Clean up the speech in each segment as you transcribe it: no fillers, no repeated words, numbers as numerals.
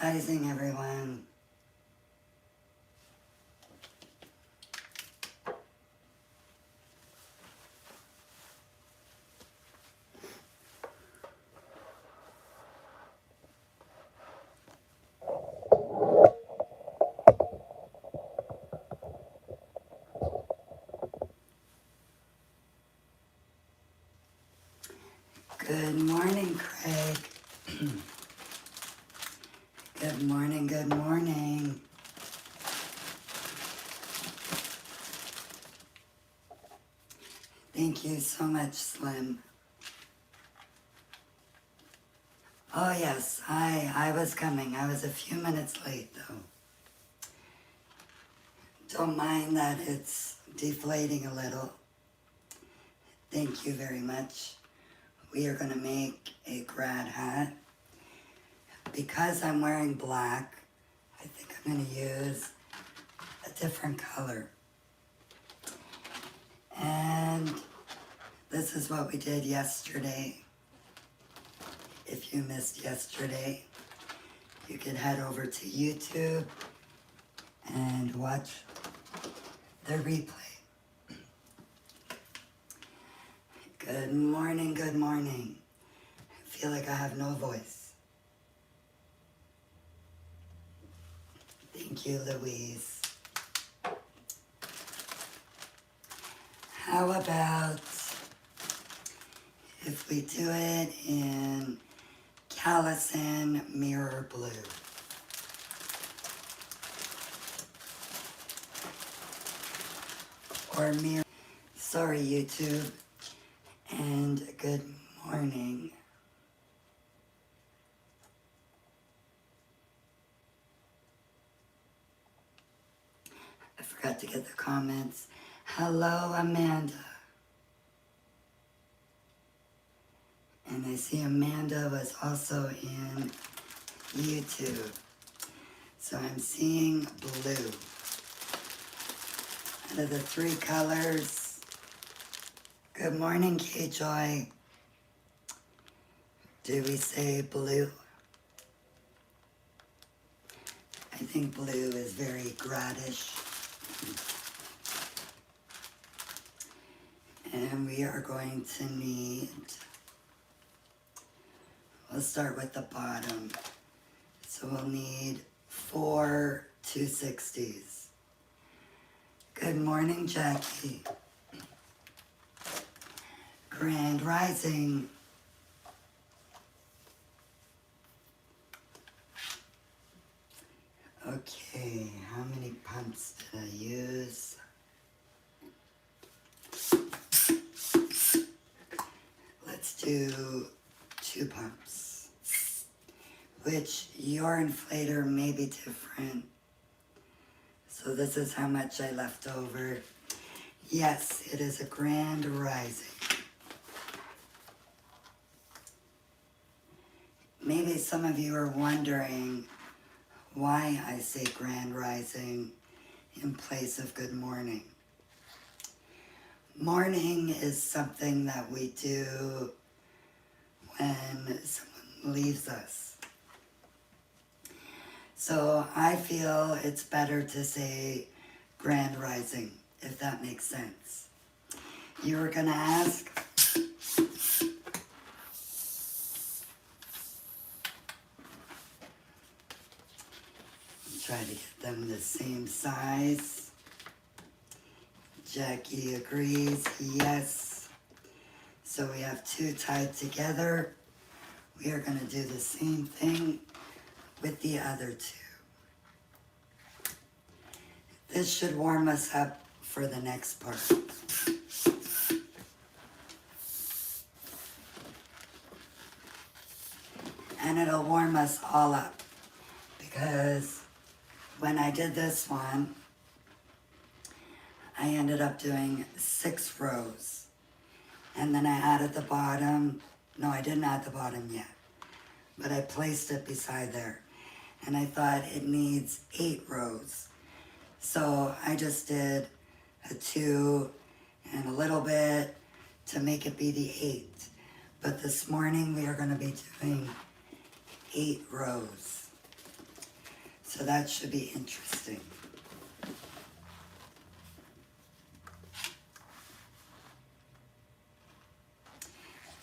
Finalizing, everyone. Good morning, Craig. Good morning, good morning. Thank you so much, Slim. Oh yes, I was coming. I was a few minutes late though. Don't mind that it's deflating a little. Thank you very much. We are going to make a grad hat. Because I'm wearing black, I think I'm going to use a different color. And this is what we did yesterday. If you missed yesterday, you can head over to YouTube and watch the replay. Good morning, good morning. I feel like I have no voice. Thank you, Louise. How about if we do it in Callison Mirror Blue? Or mirror. Sorry, YouTube. And good morning. I forgot to get the comments. Hello, Amanda. And I see Amanda was also in YouTube. So I'm seeing blue. Out of the three colors. Good morning, K-Joy. Do we say blue? I think blue is very gradish. And we are going to need, we'll start with the bottom. So we'll need 4 260s. Good morning, Jackie. Grand Rising. Okay, how many pumps did I use? Let's do 2 pumps, which your inflator may be different. So this is how much I left over. Yes, it is a Grand Rising. Maybe some of you are wondering why I say Grand Rising in place of Good Morning. Morning is something that we do when someone leaves us. So I feel it's better to say Grand Rising, if that makes sense. You were going to ask? Try to get them the same size. Jackie agrees, yes. So we have 2 tied together. We are going to do the same thing with the other 2. This should warm us up for the next part. And it'll warm us all up because when I did this one, I ended up doing 6 rows. And then I added the bottom. No, I didn't add the bottom yet. But I placed it beside there. And I thought it needs 8 rows. So I just did a 2 and a little bit to make it be the 8. But this morning we are going to be doing 8 rows. So that should be interesting.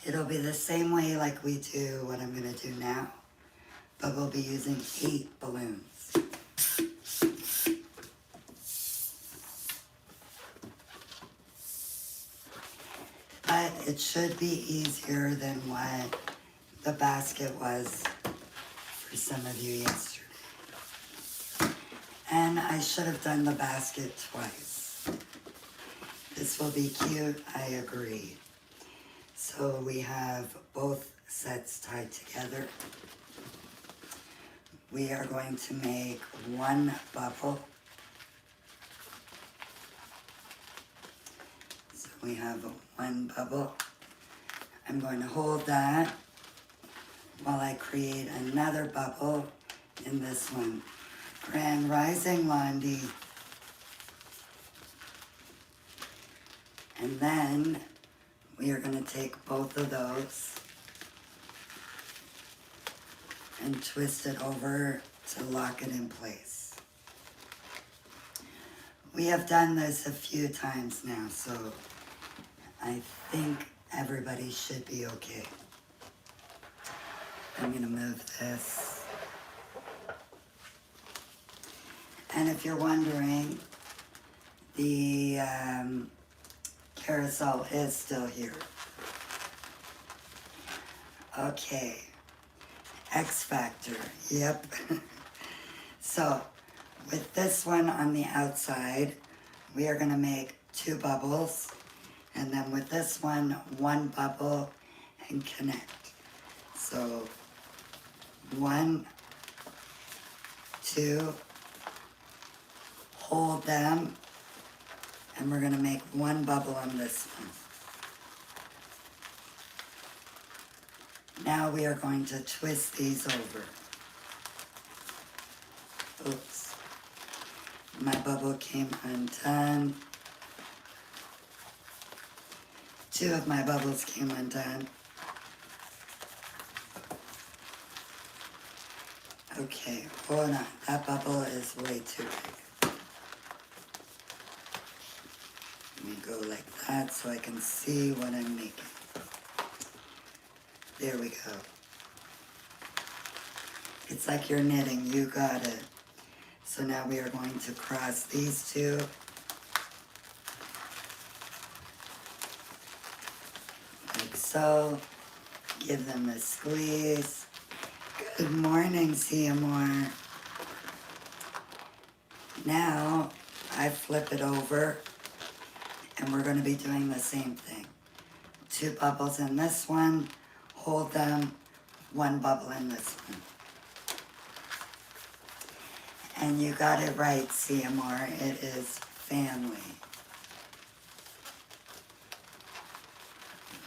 It'll be the same way like we do what I'm going to do now, but we'll be using 8 balloons. But it should be easier than what the basket was for some of you yesterday. And I should have done the basket twice. This will be cute, I agree. So we have both sets tied together. We are going to make 1 bubble. So we have 1 bubble. I'm going to hold that while I create another bubble in this one. Grand Rising, Londi. And then we are going to take both of those and twist it over to lock it in place. We have done this a few times now, so I think everybody should be okay. I'm going to move this. And if you're wondering, the carousel is still here. Okay, X Factor, yep. So, with this one on the outside, we are gonna make 2 bubbles, and then with this one, 1 bubble and connect. So, 1, 2, hold them, and we're going to make 1 bubble on this one. Now we are going to twist these over. Oops. My bubble came undone. 2 of my bubbles came undone. Okay, hold on. That bubble is way too big. Let me go like that so I can see what I'm making. There we go. It's like you're knitting, you got it. So now we are going to cross these 2. Like so. Give them a squeeze. Good morning, Seymour. Now I flip it over. And we're going to be doing the same thing. 2 bubbles in this one, hold them, 1 bubble in this one. And you got it right, CMR, it is family.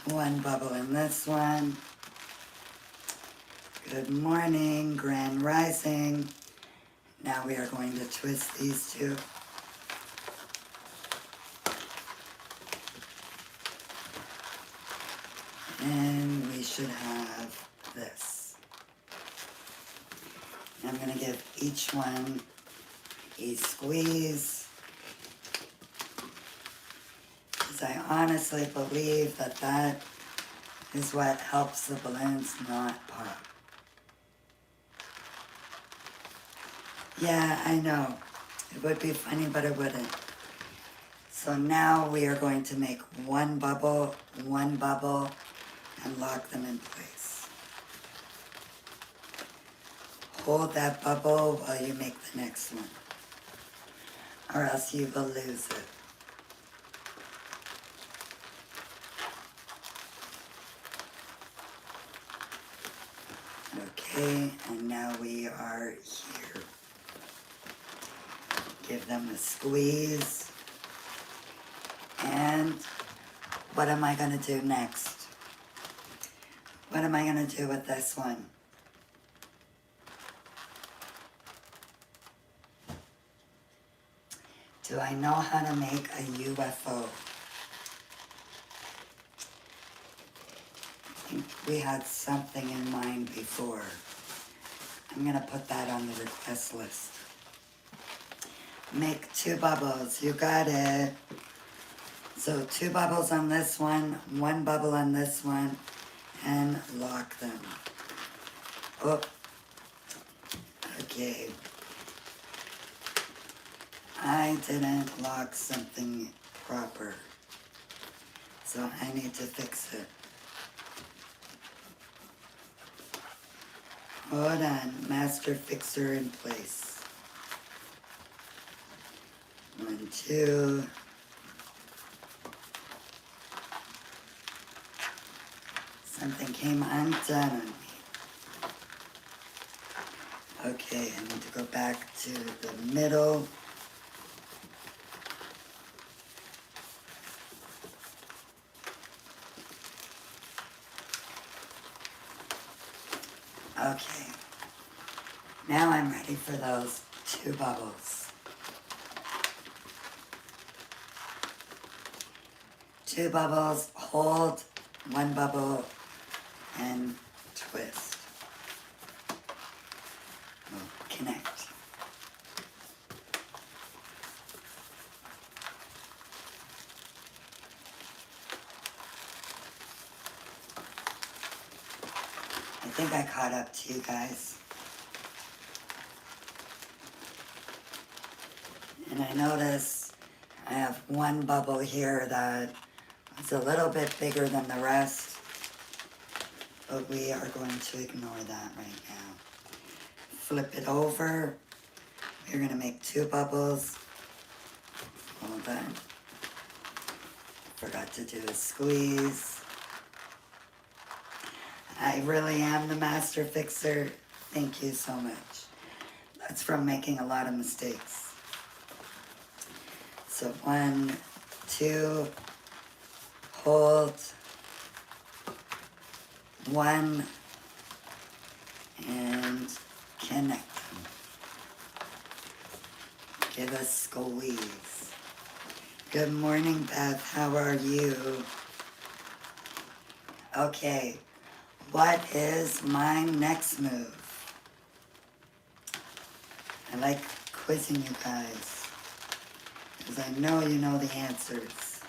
1 bubble in this one. Good morning, Grand Rising. Now we are going to twist these 2. And we should have this. I'm going to give each one a squeeze, because I honestly believe that that is what helps the balloons not pop. Yeah, I know. It would be funny, but it wouldn't. So now we are going to make 1 bubble, and lock them in place. Hold that bubble while you make the next one, or else you will lose it. Okay, and now we are here. Give them a squeeze. And what am I going to do next? What am I going to do with this one? Do I know how to make a UFO? I think we had something in mind before. I'm going to put that on the request list. make 2 bubbles. You got it. So 2 bubbles on this one, 1 bubble on this one, and lock them. Oh, okay. I didn't lock something proper, so I need to fix it. Hold on, master fixer in place. 1, 2. Something came undone on me. Okay, I need to go back to the middle. Okay, now I'm ready for those 2 bubbles. 2 bubbles, hold 1 bubble, and twist. We'll connect. I think I caught up to you guys. And I notice I have 1 bubble here that is a little bit bigger than the rest, but we are going to ignore that right now. Flip it over. We're going to make 2 bubbles. Hold on. Forgot to do a squeeze. I really am the master fixer. Thank you so much. That's from making a lot of mistakes. So 1, 2, hold, 1, and connect them. Give a squeeze. Good morning, Beth. How are you? Okay, what is my next move? I like quizzing you guys, because I know you know the answers.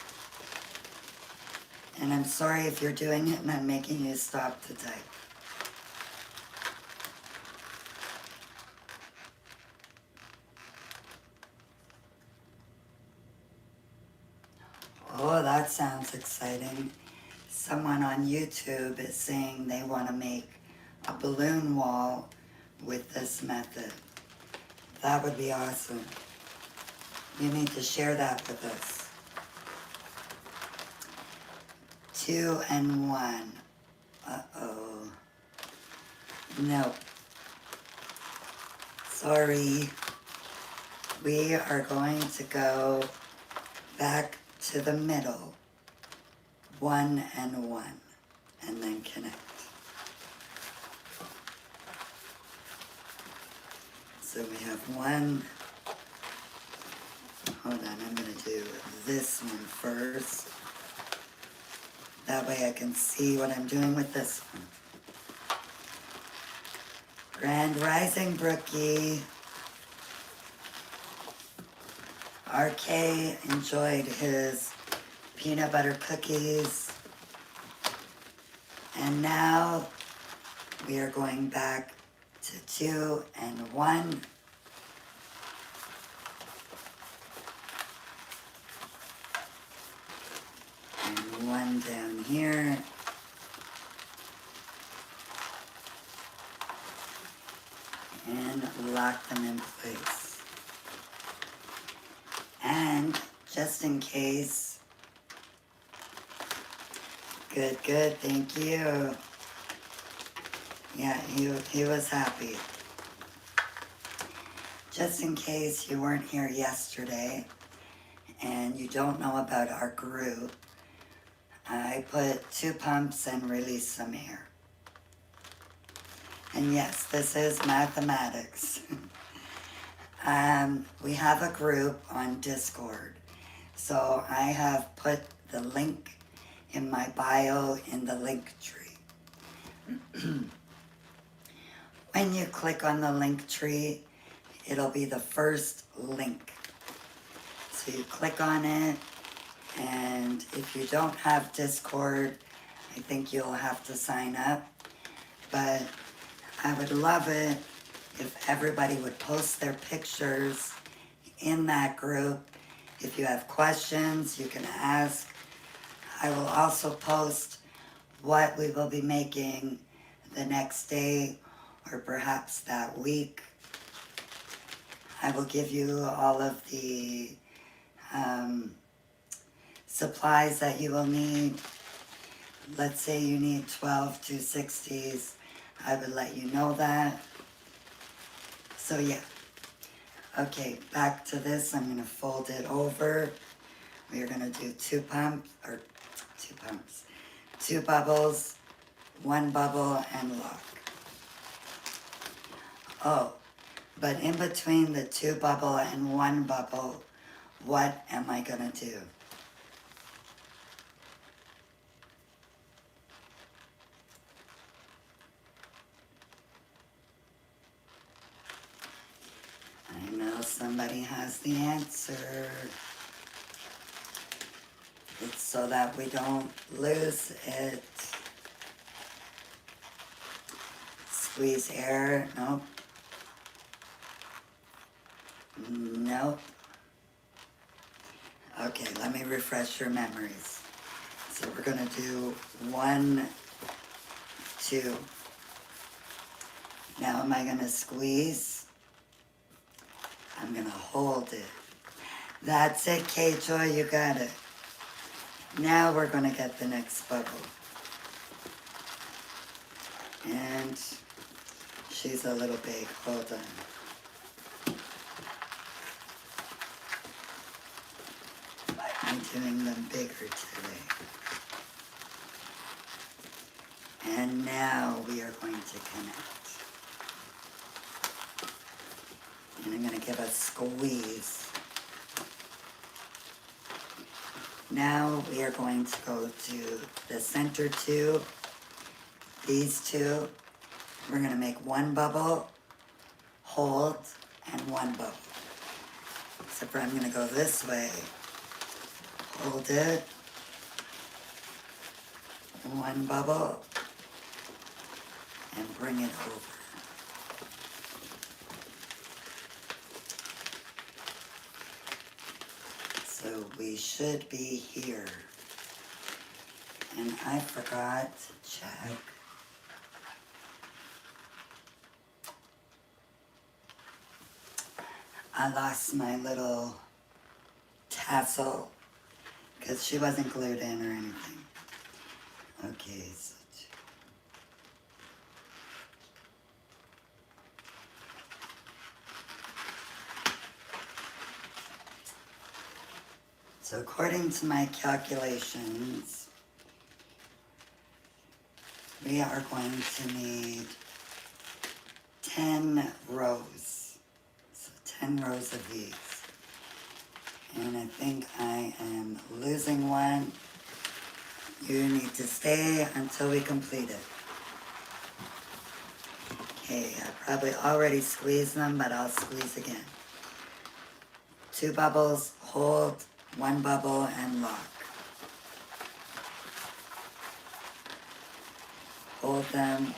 And I'm sorry if you're doing it and I'm making you stop to type. Oh, that sounds exciting. Someone on YouTube is saying they want to make a balloon wall with this method. That would be awesome. You need to share that with us. 2 and 1. Uh-oh. No. Sorry. We are going to go back to the middle. 1 and 1. And then connect. So we have 1. Hold on, I'm going to do this one first. That way I can see what I'm doing with this one. Grand Rising, Brookie. RK enjoyed his peanut butter cookies. And now we are going back to 2 and 1. And 1 down here. And lock them in place. And just in case, good, thank you. Yeah, he was happy. Just in case you weren't here yesterday and you don't know about our group, I put 2 pumps and released some air. And yes, this is mathematics. We have a group on Discord. So I have put the link in my bio in the link tree. When you click on the link tree, it'll be the first link So you click on it, and if you don't have Discord, I think you'll have to sign up. But I would love it if everybody would post their pictures in that group. If you have questions, you can ask. I will also post what we will be making the next day or perhaps that week. I will give you all of the supplies that you will need. Let's say you need 12 260s. I would let you know that. So yeah. Okay, back to this. I'm going to fold it over. We are going to do two bubbles, one bubble, and lock. Oh, but in between the two bubble and one bubble, what am I going to do? I know somebody has the answer. It's so that we don't lose it. Squeeze air. Nope. Nope. Okay, let me refresh your memories. So we're going to do 1, 2. Now am I going to squeeze? I'm going to hold it. That's it, K-Joy, you got it. Now we're going to get the next bubble. And she's a little big, hold on. I'm doing them bigger today. And now we are going to connect. And I'm going to give a squeeze. Now we are going to go to the center two, these two. We're going to make one bubble, hold, and one bubble. Except for I'm going to go this way. Hold it. One bubble. And bring it over. So we should be here. And I forgot to check. I lost my little tassel because she wasn't glued in or anything. Okay, so according to my calculations, we are going to need 10 rows. So 10 rows of these. And I think I am losing one. You need to stay until we complete it. Okay, I probably already squeezed them, but I'll squeeze again. 2 bubbles, hold, 1 bubble, and lock. Hold them.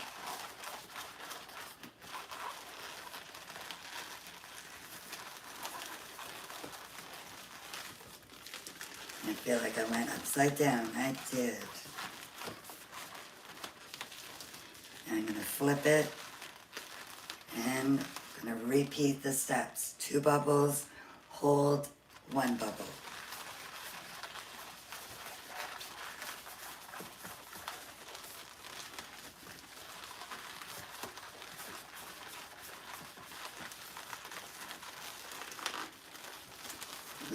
I feel like I went upside down. I did. And I'm going to flip it. And I'm going to repeat the steps. 2 bubbles, hold, 1 bubble.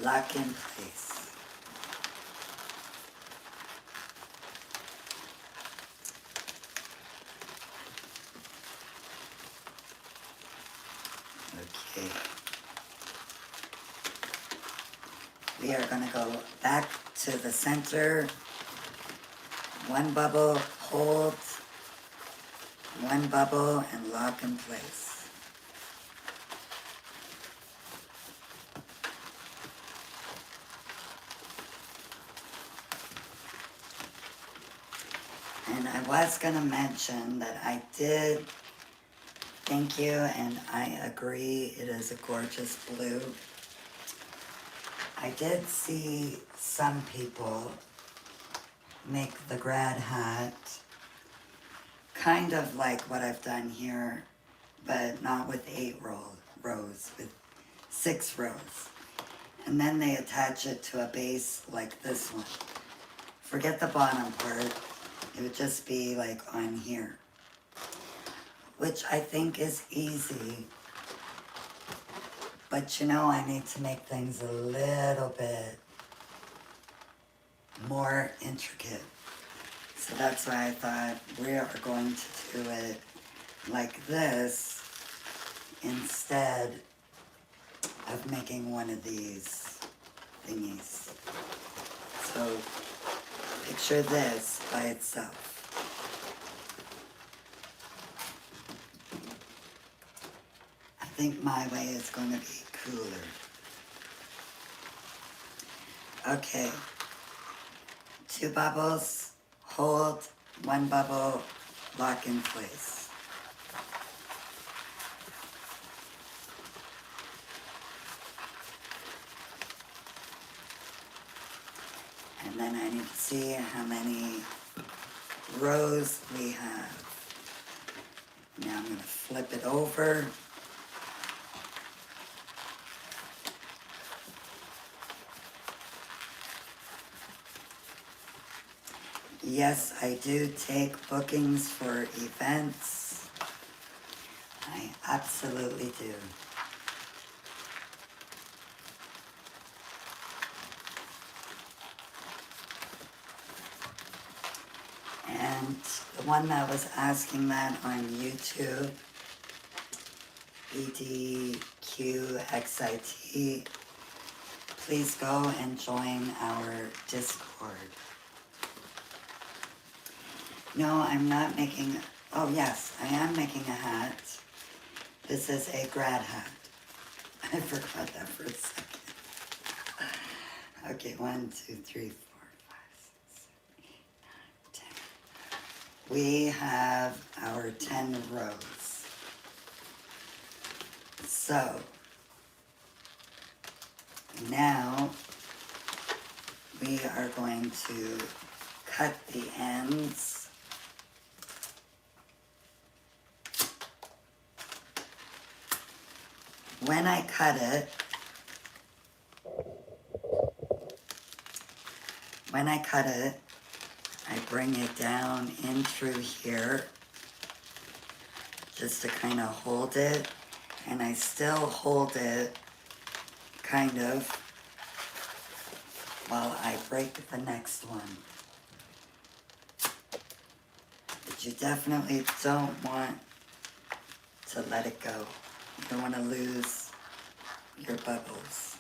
Lock in place. Okay. We are going to go back to the center. 1 bubble, hold, 1 bubble, and lock in place. And I was going to mention that I did, thank you, and I agree, it is a gorgeous blue. I did see some people make the grad hat kind of like what I've done here, but not with 8 rows, with 6 rows. And then they attach it to a base like this one. Forget the bottom part, it would just be like on here, which I think is easy. But you know, I need to make things a little bit more intricate. So that's why I thought we are going to do it like this instead of making one of these thingies. So picture this by itself. I think my way is going to be cooler. Okay, 2 bubbles, hold, 1 bubble, lock in place. And then I need to see how many rows we have. Now I'm going to flip it over. Yes, I do take bookings for events. I absolutely do. And the one that was asking that on YouTube, BDQXIT, please go and join our Discord. No, I'm not making, oh yes, I am making a hat. This is a grad hat. I forgot that for a second. Okay, 1, 2, 3, 4, 5, 6, 7, 8, 9, 10. We have our 10 rows. So, now we are going to cut the ends. When I cut it, I bring it down in through here just to kind of hold it, and I still hold it kind of while I break the next one. But you definitely don't want to let it go. You don't want to lose your bubbles.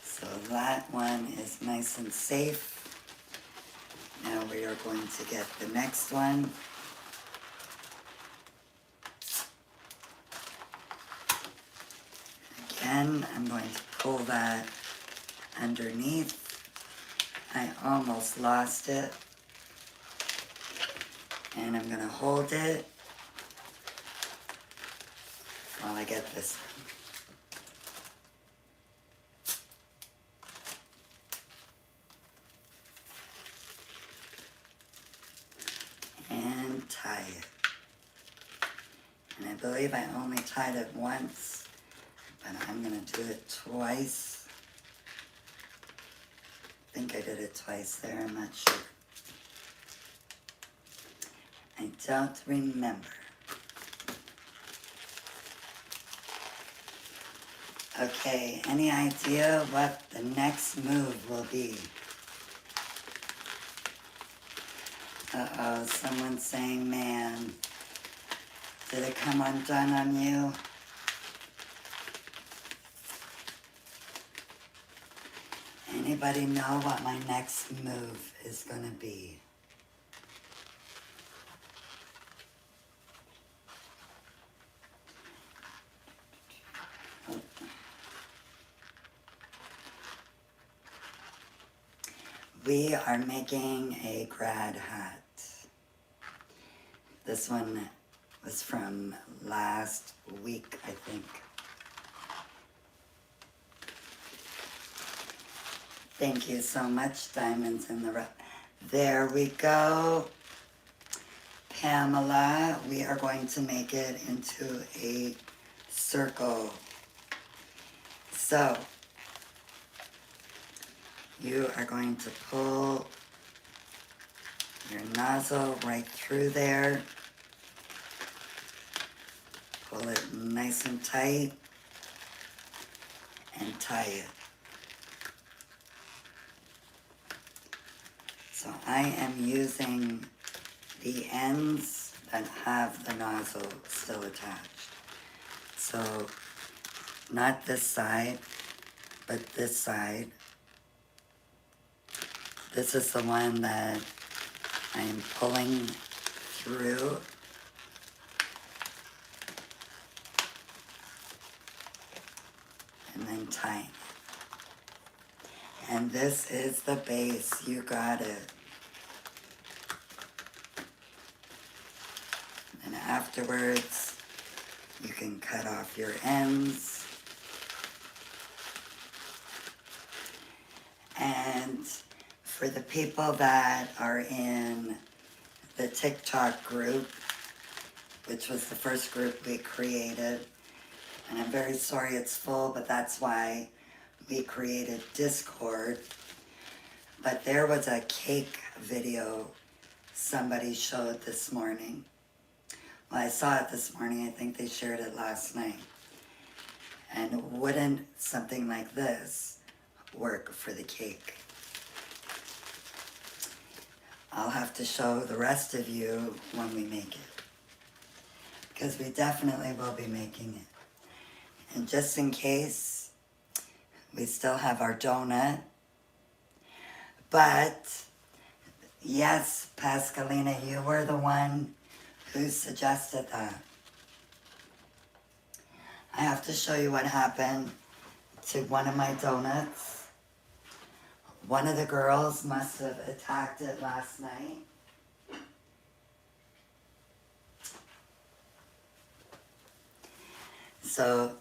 So that one is nice and safe. Now we are going to get the next one. Again, I'm going to pull that underneath. I almost lost it. And I'm going to hold it while I get this one. And tie it. And I believe I only tied it once, but I'm going to do it twice. I think I did it twice there, I'm not sure. I don't remember. Okay, any idea what the next move will be? Uh-oh, someone's saying, man, did it come undone on you? Anybody know what my next move is going to be? We are making a grad hat. This one was from last week, I think. Thank you so much, Diamonds in the Rough. There we go. Pamela, we are going to make it into a circle. So, you are going to pull your nozzle right through there. Pull it nice and tight and tie it. So I am using the ends that have the nozzle still attached. So not this side, but this side. This is the one that I'm pulling through. And then tying. And this is the base. You got it. And afterwards, you can cut off your ends. And for the people that are in the TikTok group, which was the first group we created, and I'm very sorry it's full, but that's why we created Discord. But there was a cake video somebody showed this morning. Well, I saw it this morning. I think they shared it last night. And wouldn't something like this work for the cake? I'll have to show the rest of you when we make it, because we definitely will be making it. And just in case, we still have our donut. But yes, Pascalina, you were the one who suggested that. I have to show you what happened to one of my donuts. One of the girls must have attacked it last night. So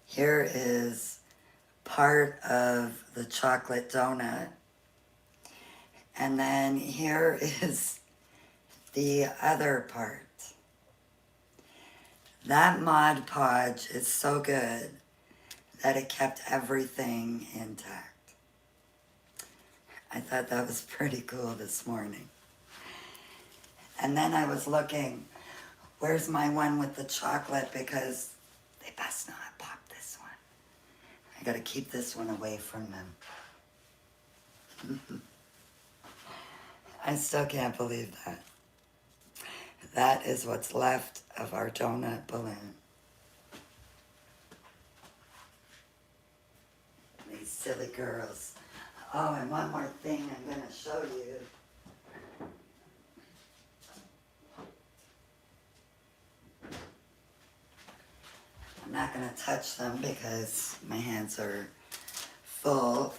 here is part of the chocolate donut. And then here is the other part. That Mod Podge is so good that it kept everything intact. I thought that was pretty cool this morning. And then I was looking, where's my one with the chocolate? Because they best not pop this one. I gotta keep this one away from them. I still can't believe that. That is what's left of our donut balloon. These silly girls. Oh, and one more thing I'm going to show you. I'm not going to touch them because my hands are full,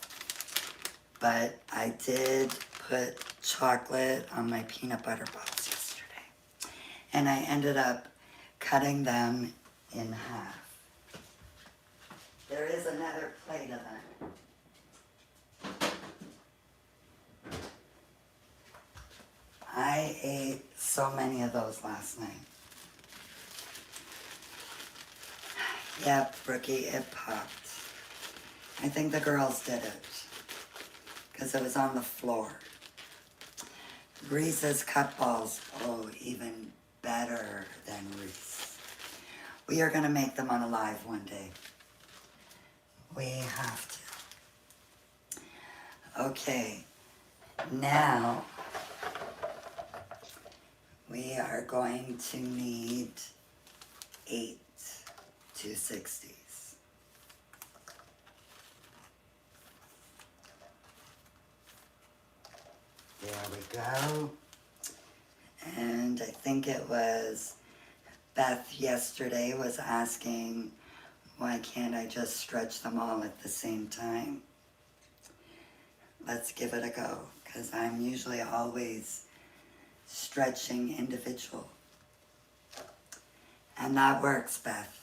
but I did put chocolate on my peanut butter balls yesterday, and I ended up cutting them in half. There is another plate of them. I ate so many of those last night. Yep, Brookie, it popped. I think the girls did it because it was on the floor. Reese's cut balls, oh, even better than Reese. We are going to make them on a live one day. We have to. Okay, now we are going to need 8 260s. There we go. And I think it was Beth yesterday was asking, why can't I just stretch them all at the same time? let's give it a go, because I'm usually always stretching individual. And that works, Beth.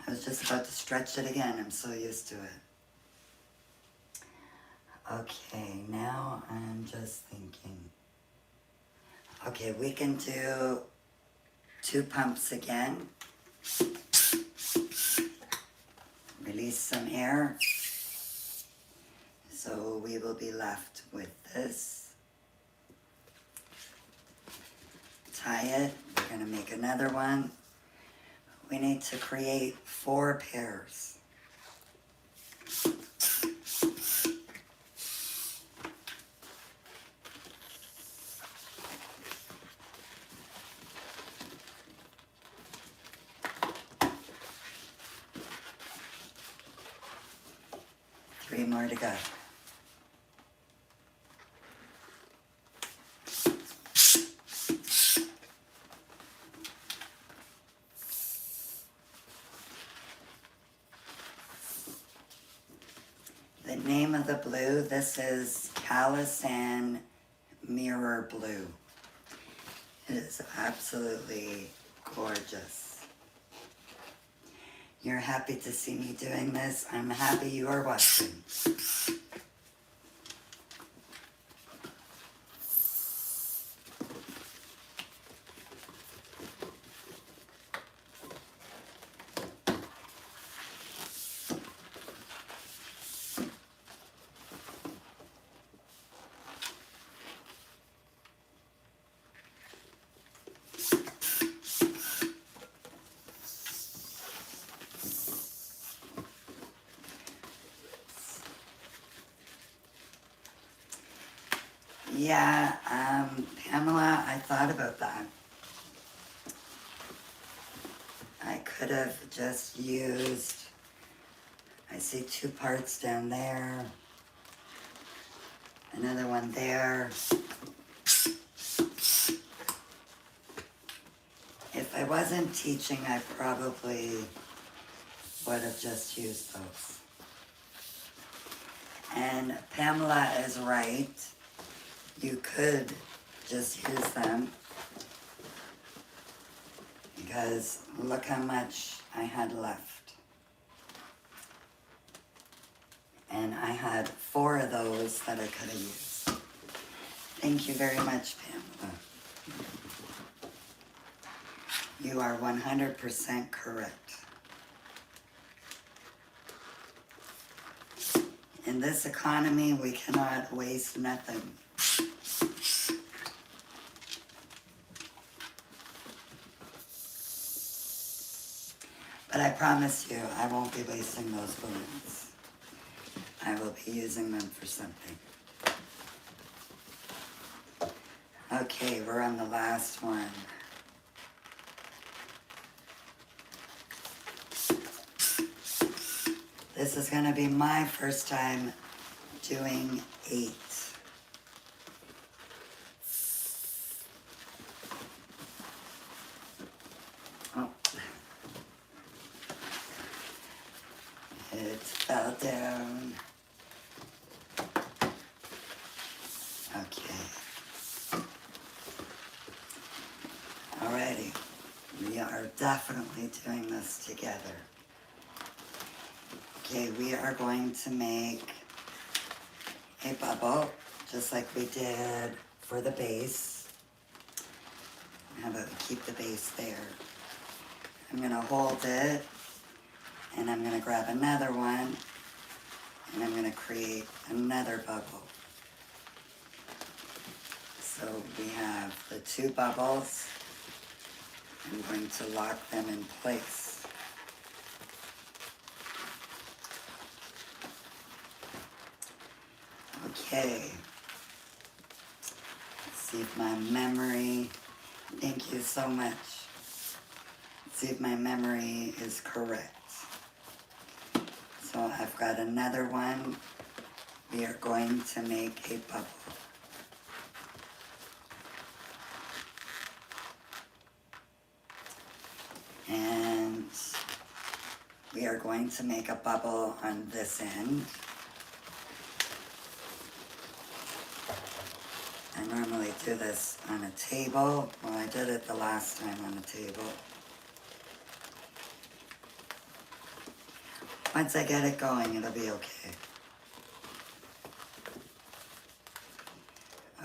I was just about to stretch it again. I'm so used to it. Okay, now I'm just thinking. Okay, we can do 2 pumps again. Release some air. So we will be left with this. Tie it. We're going to make another one. We need to create 4 pairs. Three more to go. The name of the blue, this is Calisan Mirror Blue. It is absolutely gorgeous. You're happy to see me doing this. I'm happy you are watching. Yeah, Pamela, I thought about that. I could have just used, I see 2 parts down there, another one there. If I wasn't teaching, I probably would have just used those. And Pamela is right. You could just use them, because look how much I had left. And I had 4 of those that I could have used. Thank you very much, Pamela. You are 100% correct. In this economy, we cannot waste nothing. But I promise you, I won't be wasting those balloons. I will be using them for something. Okay, we're on the last one. This is going to be my first time doing 8. Oh. It fell down. Okay. Alrighty. We are definitely doing this together. Okay, we are going to make a bubble, just like we did for the base. How about we keep the base there? I'm gonna hold it, and I'm gonna grab another one, and I'm gonna create another bubble. So we have the 2 bubbles. I'm going to lock them in place. Okay. Let's see if my memory, thank you so much. Let's see if my memory is correct. So I've got another one. We are going to make a bubble. And we are going to make a bubble on this end. I normally do this on a table. Well, I did it the last time on a table. Once I get it going, it'll be okay.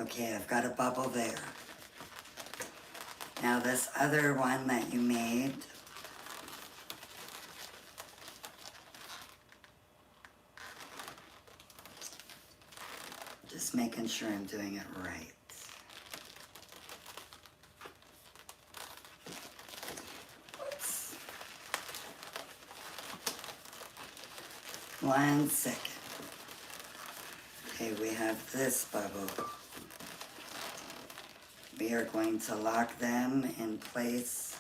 Okay, I've got a bubble there. Now this other one that you made, just making sure I'm doing it right. Whoops. 1 second. Okay, we have this bubble. We are going to lock them in place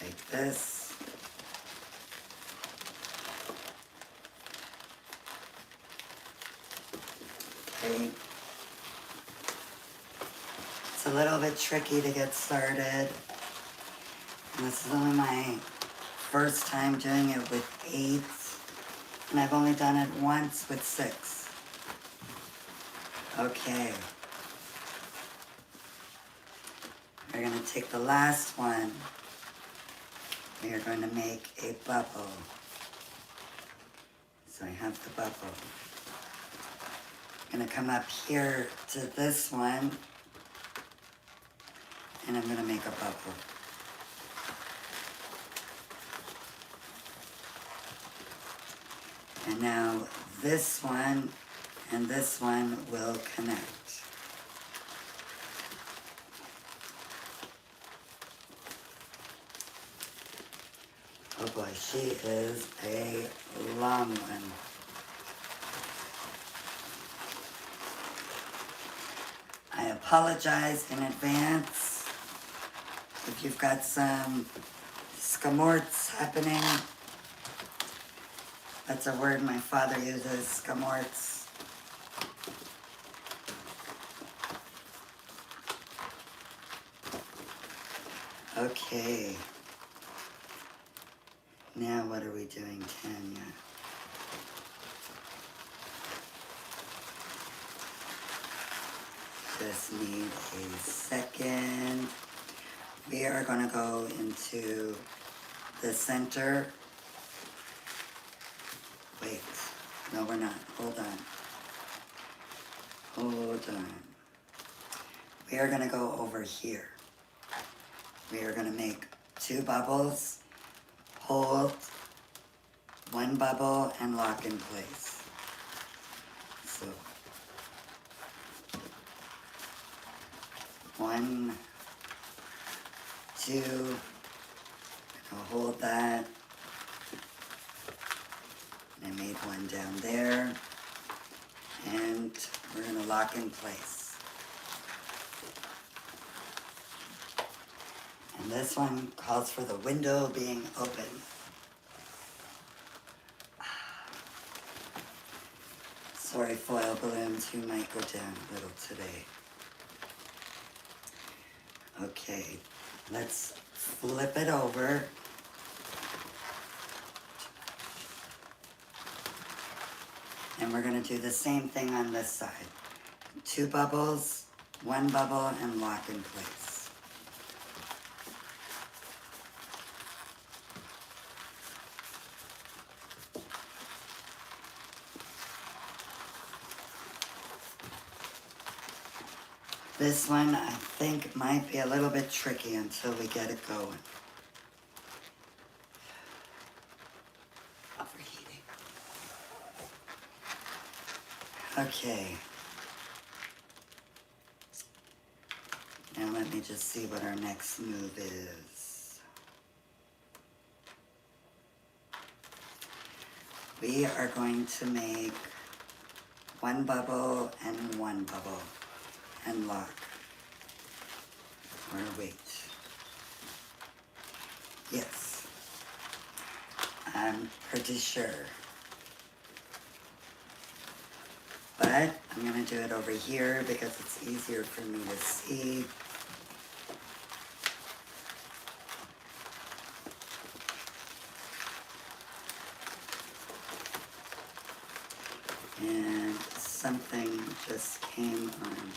like this. Okay. It's a little bit tricky to get started. And this is only my first time doing it with 8. And I've only done it once with 6. Okay. We're going to take the last one. We are going to make a bubble. So I have the bubble. I'm going to come up here to this one. And I'm going to make a bubble. And now this one and this one will connect. Oh boy, she is a long one. I apologize in advance if you've got some scamorts happening. That's a word my father uses, scamorts. Okay. Now what are we doing, Tanya? Just need a second. We are going to go into the center. Wait, no we're not. Hold on. Hold on. We are going to go over here. We are going to make 2 bubbles, hold 1 bubble, and lock in place. So 1, 2, I'll hold that. I made 1 down there, and we're going to lock in place. And this one calls for the window being open. Sorry, foil balloons, you might go down a little today. Okay, let's flip it over. And we're going to do the same thing on this side. 2 bubbles, 1 bubble, and lock in place. This one I think might be a little bit tricky until we get it going. Overheating. Okay. Now let me just see what our next move is. We are going to make 1 bubble and 1 bubble. And lock. Or wait. Yes. I'm pretty sure. But I'm going to do it over here because it's easier for me to see. And something just came on.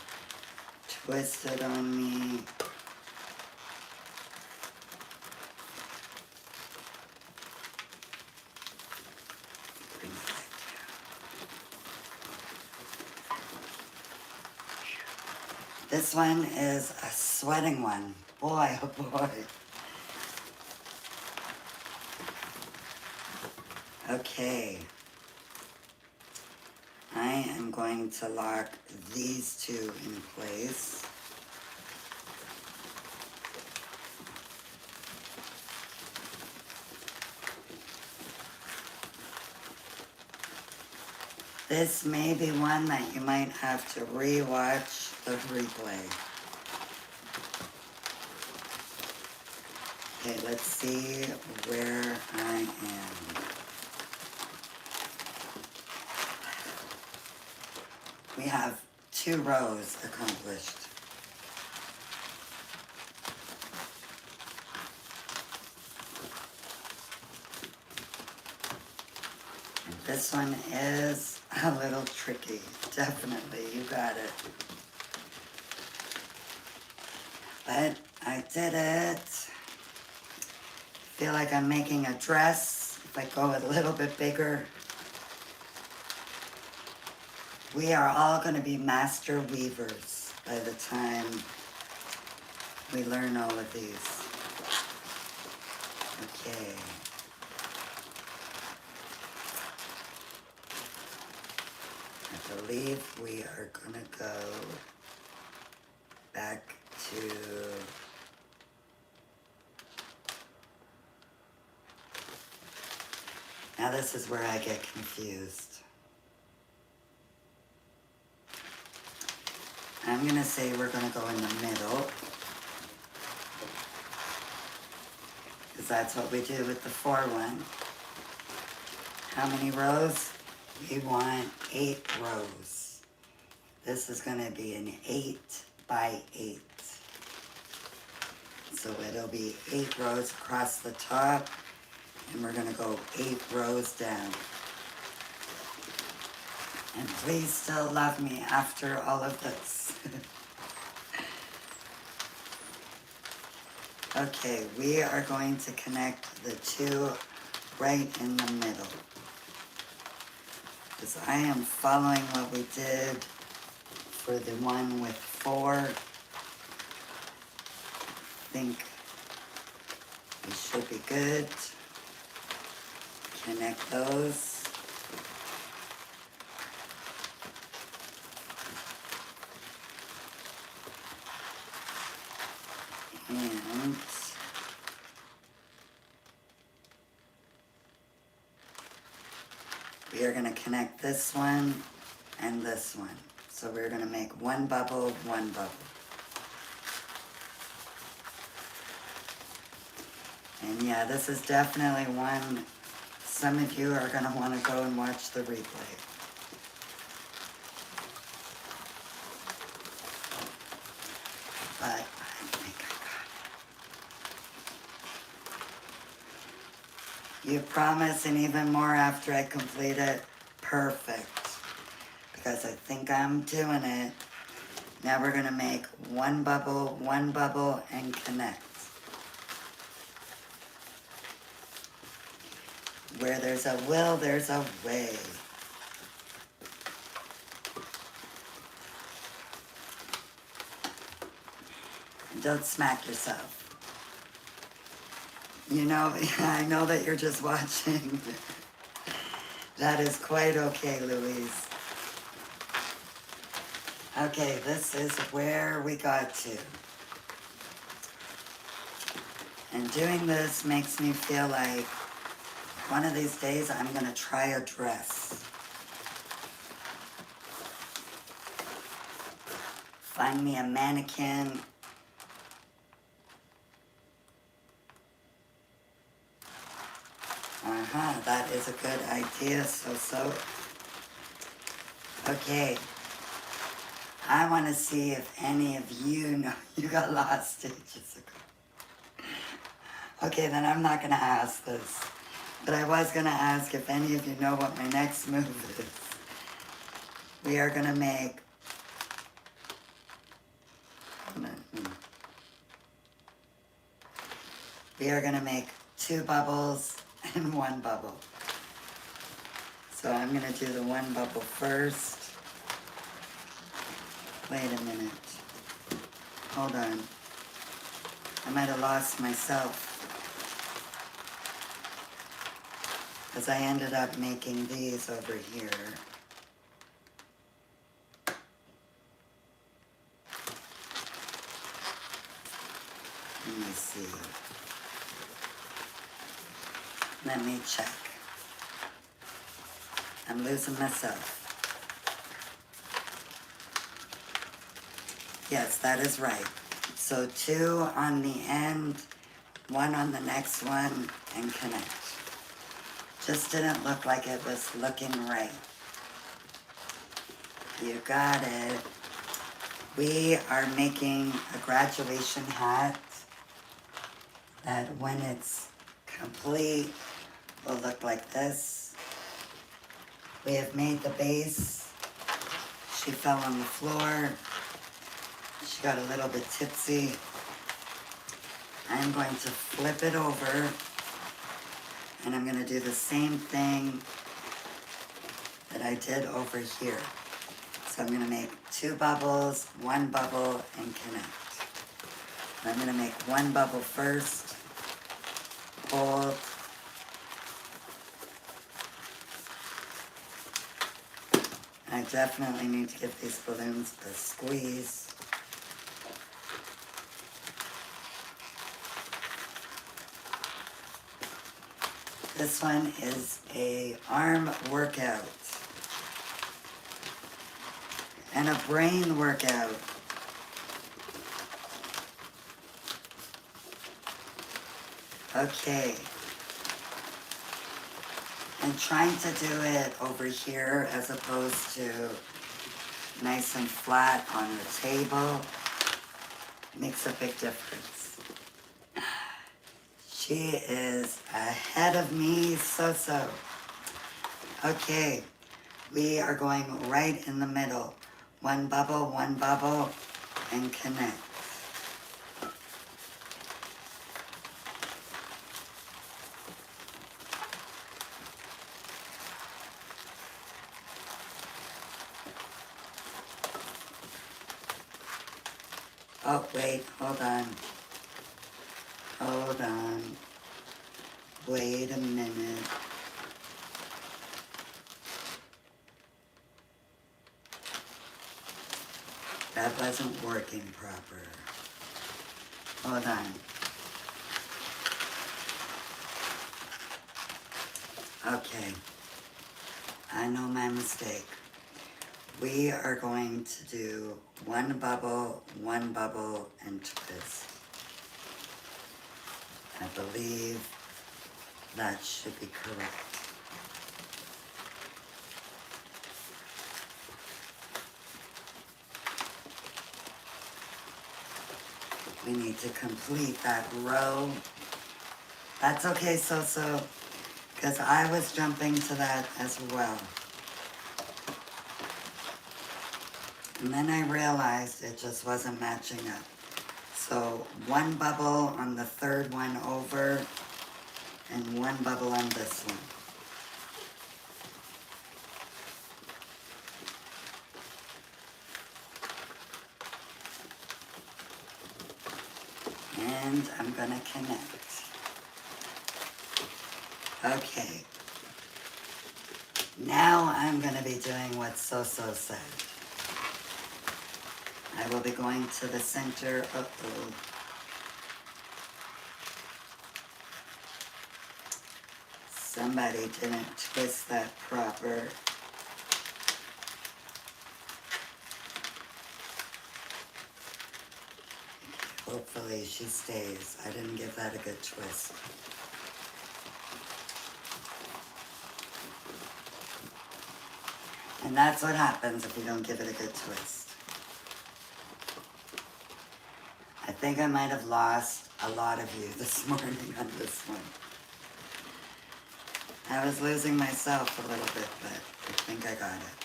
twisted on me. Bring it back down. This one is a sweating one. Boy, oh boy. Okay. I am going to lock these two in place. This may be one that you might have to re-watch the replay. Okay, let's see where I am. We have 2 rows accomplished. This one is a little tricky, definitely, you got it. But I did it. Feel like I'm making a dress. If I go a little bit bigger, we are all going to be master weavers by the time we learn all of these. Okay. I believe we are going to go back to now this is where I get confused. I'm going to say we're going to go in the middle, because that's what we do with the 4-1. How many rows? We want 8 rows. This is going to be an 8 by 8. So it'll be 8 rows across the top, and we're going to go 8 rows down. And please still love me after all of this. Okay, we are going to connect the 2 right in the middle. Because I am following what we did for the one with 4. I think we should be good. Connect those. And we are going to connect this one and this one. So we're going to make 1 bubble, 1 bubble. And yeah, this is definitely one some of you are going to want to go and watch the replay. But I think I got it. You promise, and even more after I complete it. Perfect. Because I think I'm doing it. Now we're going to make 1 bubble, and connect. Where there's a will, there's a way. And don't smack yourself. You know, I know that you're just watching. That is quite okay, Louise. Okay, this is where we got to. And doing this makes me feel like one of these days I'm going to try a dress. Find me a mannequin. That is a good idea, so. Okay. I want to see if any of you know you got lost stages ago. Okay, then I'm not going to ask this. But I was going to ask if any of you know what my next move is. We are going to make we are going to make 2 bubbles and 1 bubble. So I'm going to do the 1 bubble first. Wait a minute. Hold on. I might have lost myself. Because I ended up making these over here. Let me see. Let me check. I'm losing myself. Yes, that is right. So 2 on the end, 1 on the next one, and connect. Just didn't look like it was looking right. You got it. We are making a graduation hat that when it's complete will look like this. We have made the base. She fell on the floor. She got a little bit tipsy. I'm going to flip it over and I'm going to do the same thing that I did over here. So I'm going to make 2 bubbles, 1 bubble, and connect. I'm going to make 1 bubble first, hold, I definitely need to give these balloons a squeeze. This one is a arm workout and a brain workout. Okay. And trying to do it over here as opposed to nice and flat on the table makes a big difference. She is ahead of me, so. Okay, we are going right in the middle. 1 bubble, and connect. Oh, wait, hold on. Hold on. Wait a minute. That wasn't working proper. Hold on. Okay. I know my mistake. We are going to do 1 bubble, and twist. I believe that should be correct. We need to complete that row. That's okay, so, because I was jumping to that as well. And then I realized it just wasn't matching up. So 1 bubble on the 3rd one over, and 1 bubble on this one. And I'm gonna connect. Okay. Now I'm gonna be doing what So-So said. I will be going to the center. Uh-oh. Somebody didn't twist that proper. Hopefully she stays. I didn't give that a good twist. And that's what happens if you don't give it a good twist. I think I might have lost a lot of you this morning on this one. I was losing myself a little bit, but I think I got it.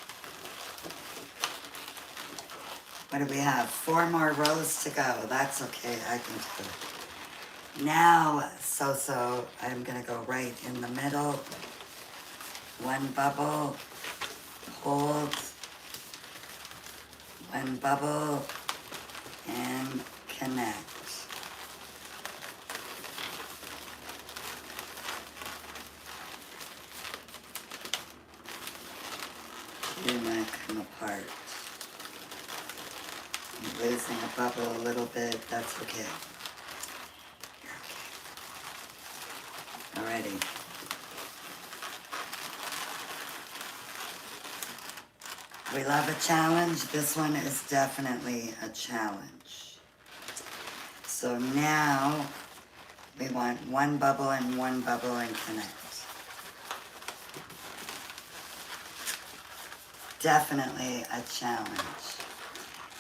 What do we have? 4 more rows to go. That's okay, I can do it. Now, so I'm gonna go right in the middle. One bubble, hold, one bubble, and connect. Do not come apart. I'm losing a bubble a little bit, that's okay. Alrighty. We love a challenge. This one is definitely a challenge. So now we want one bubble and connect. Definitely a challenge.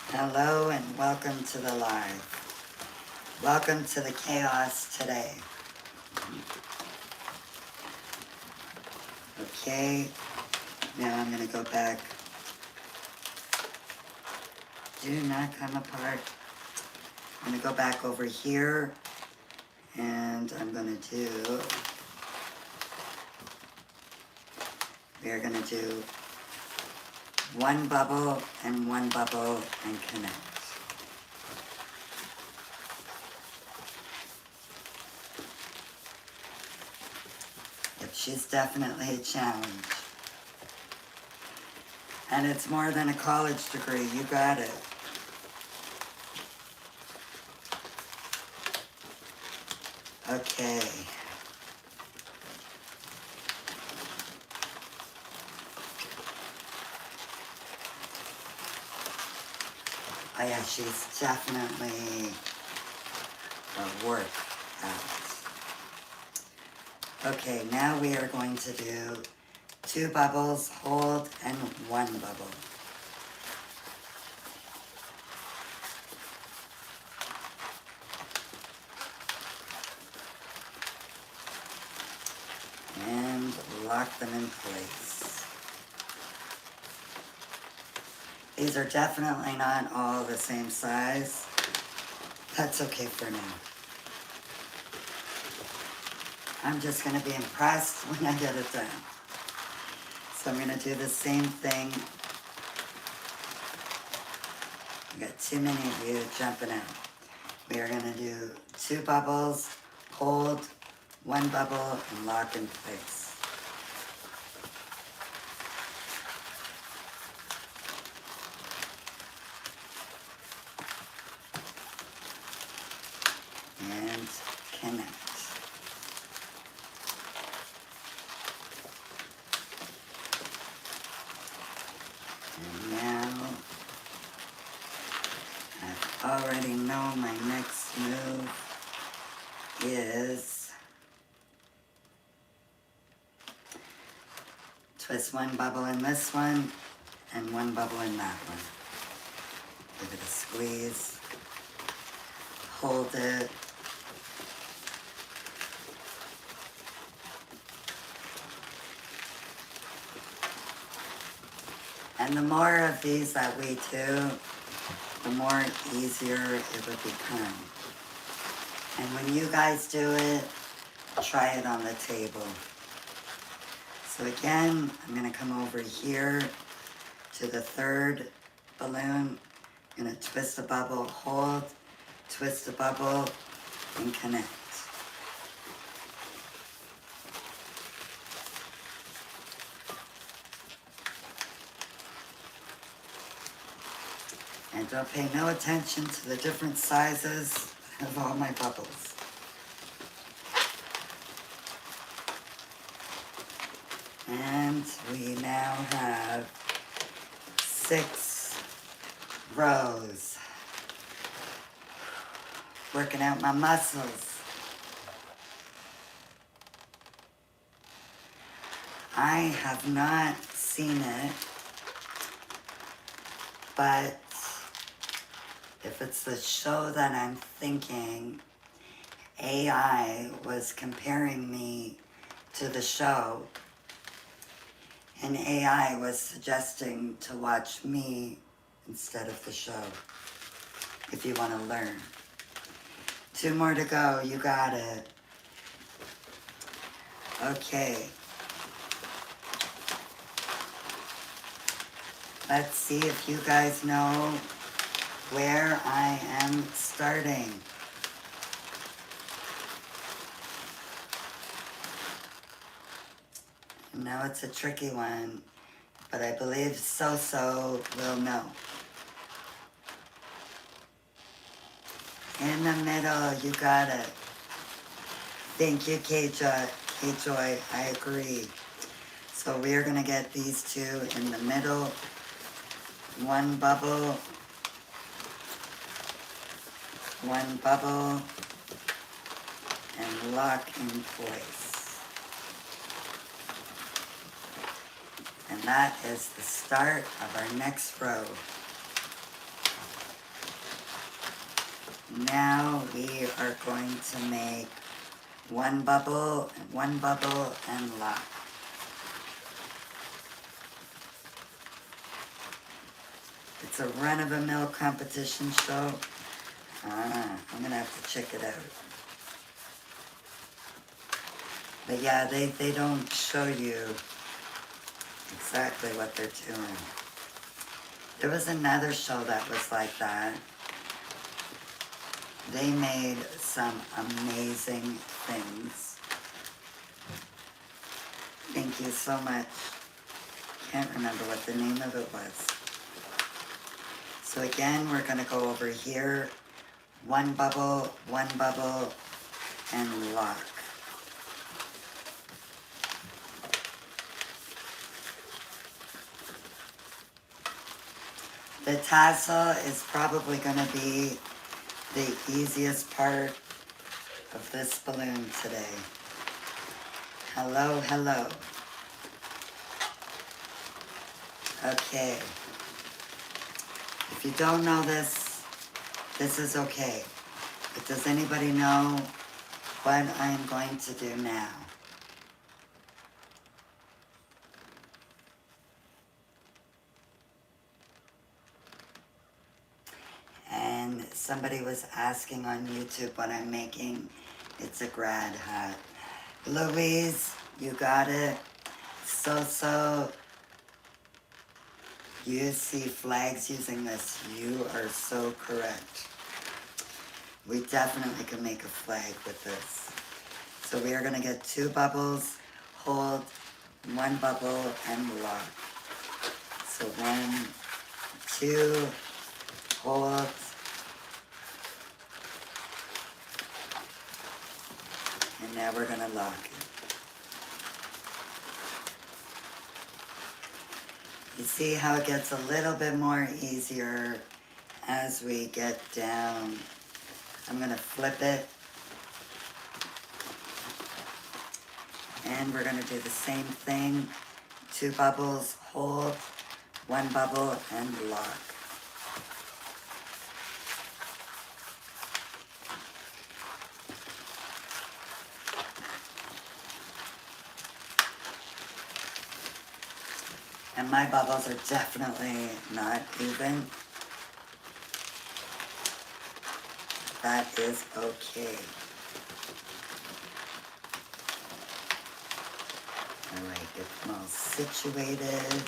Hello and welcome to the live. Welcome to the chaos today. Okay, now I'm gonna go back. Do not come apart. I'm gonna go back over here and I'm gonna do, we're gonna do one bubble and connect. Yep, she's definitely a challenge. And it's more than a college degree, you got it. Okay. Oh yeah, she's definitely a workout. Okay, now we are going to do 2 bubbles, hold, and 1 bubble. And lock them in place. These are definitely not all the same size. That's okay for now. I'm just going to be impressed when I get it done. So I'm going to do the same thing. I got too many of you jumping out. We are going to do 2 bubbles, hold, 1 bubble, and lock in place. And connect. And now I already know my next move is twist 1 bubble in this one and 1 bubble in that one. Give it a squeeze, hold it, and the more of these that we do, the more easier it would become. And when you guys do it, try it on the table. So again, I'm going to come over here to the 3rd balloon. I'm going to twist a bubble, hold, twist a bubble, and connect. And don't pay no attention to the different sizes of all my bubbles. And we now have 6 rows. Working out my muscles. I have not seen it, but if it's the show that I'm thinking, AI was comparing me to the show, and AI was suggesting to watch me instead of the show, if you want to learn. 2 more to go. You got it. Okay. Let's see if you guys know where I am starting. No, it's a tricky one, but I believe So will know. In the middle, you got it. Thank you, K-Joy, I agree. So we are gonna get these two in the middle. One bubble, and lock in place. And that is the start of our next row. Now we are going to make one bubble, and lock. It's a run-of-the-mill competition show. I'm gonna have to check it out. But yeah, they don't show you exactly what they're doing. There was another show that was like that. They made some amazing things. Thank you so much. Can't remember what the name of it was. So again, we're gonna go over here. One bubble, and lock. The tassel is probably gonna be the easiest part of this balloon today. Hello, hello. Okay. If you don't know this, this is okay. But does anybody know what I am going to do now? And somebody was asking on YouTube what I'm making. It's a grad hat. Louise, you got it. So, you see flags using this. You are so correct. We definitely can make a flag with this. So we are gonna get 2 bubbles, hold, 1 bubble, and lock. So 1, 2, hold, and now we're gonna lock it. You see how it gets a little bit more easier as we get down. I'm gonna flip it. And we're gonna do the same thing. 2 bubbles, hold, 1 bubble, and lock. And my bubbles are definitely not even. That is okay. All right, get them all situated.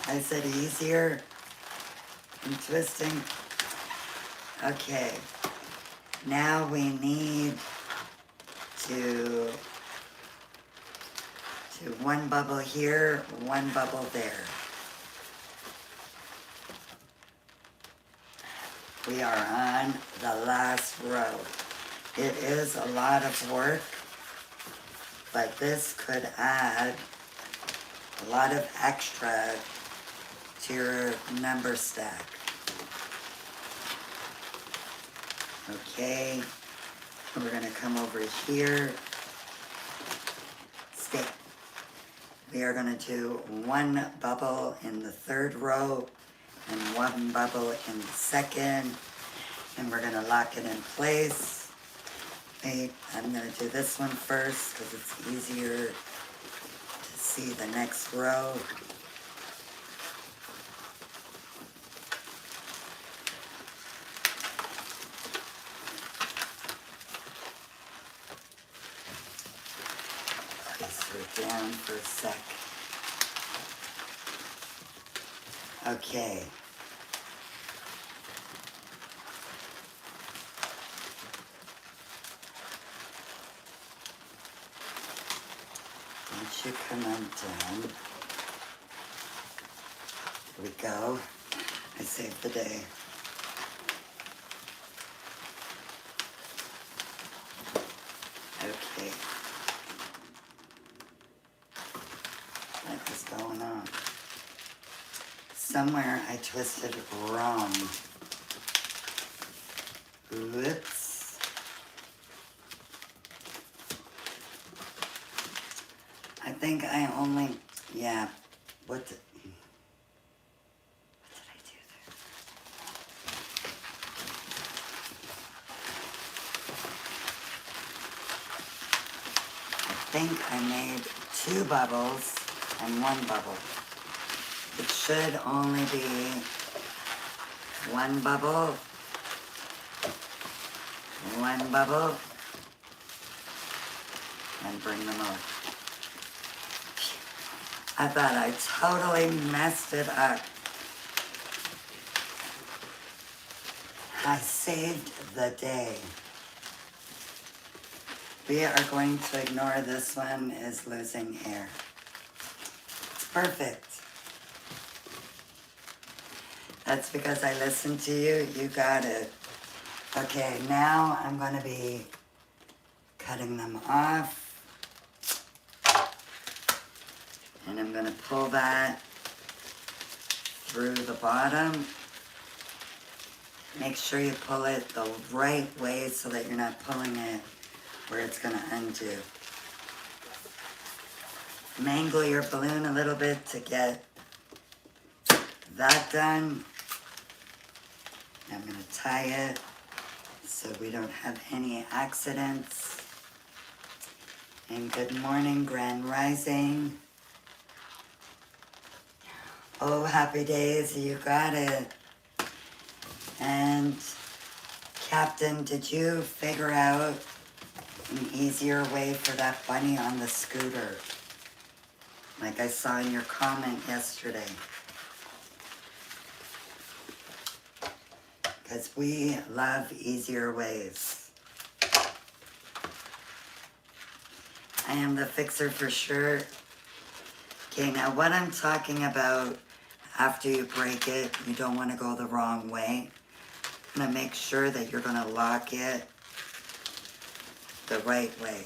I said easier and twisting. Okay, now we need to do 1 bubble here, 1 bubble there. We are on the last row. It is a lot of work, but this could add a lot of extra to your number stack. Okay, we're gonna come over here. Stay. We are gonna do 1 bubble in the 3rd row and 1 bubble in the 2nd, and we're gonna lock it in place. Wait, I'm gonna do this one first because it's easier to see the next row. Place her down for a sec. Okay. Once you come undone, here we go. I saved the day. Okay. What is going on? Somewhere I twisted wrong. Whoops. I think I only, yeah, what did I do there? I think I made 2 bubbles and 1 bubble. It should only be 1 bubble, 1 bubble, and bring them over. I thought I totally messed it up. I saved the day. We are going to ignore this one is losing air. It's perfect. That's because I listened to you. You got it. Okay, now I'm going to be cutting them off. And I'm going to pull that through the bottom. Make sure you pull it the right way so that you're not pulling it where it's going to undo. Mangle your balloon a little bit to get that done. I'm going to tie it so we don't have any accidents. And good morning, Grand Rising. Oh, happy days, you got it. And Captain, did you figure out an easier way for that bunny on the scooter? Like I saw in your comment yesterday. Because we love easier ways. I am the fixer for sure. Okay, now what I'm talking about, after you break it, you don't want to go the wrong way. I'm going to make sure that you're going to lock it the right way.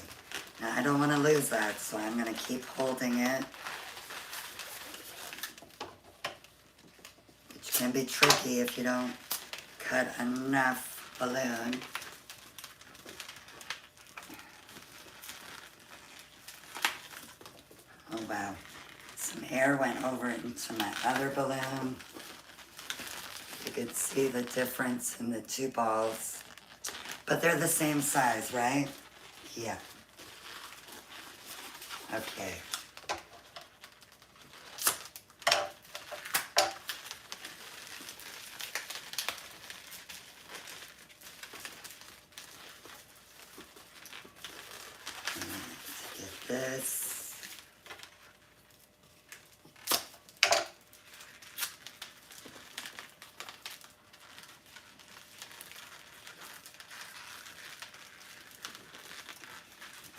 Now I don't want to lose that, so I'm going to keep holding it. Which can be tricky if you don't cut enough balloon. Oh wow. Some air went over into my other balloon. You could see the difference in the 2 balls. But they're the same size, right? Yeah. Okay. Get this.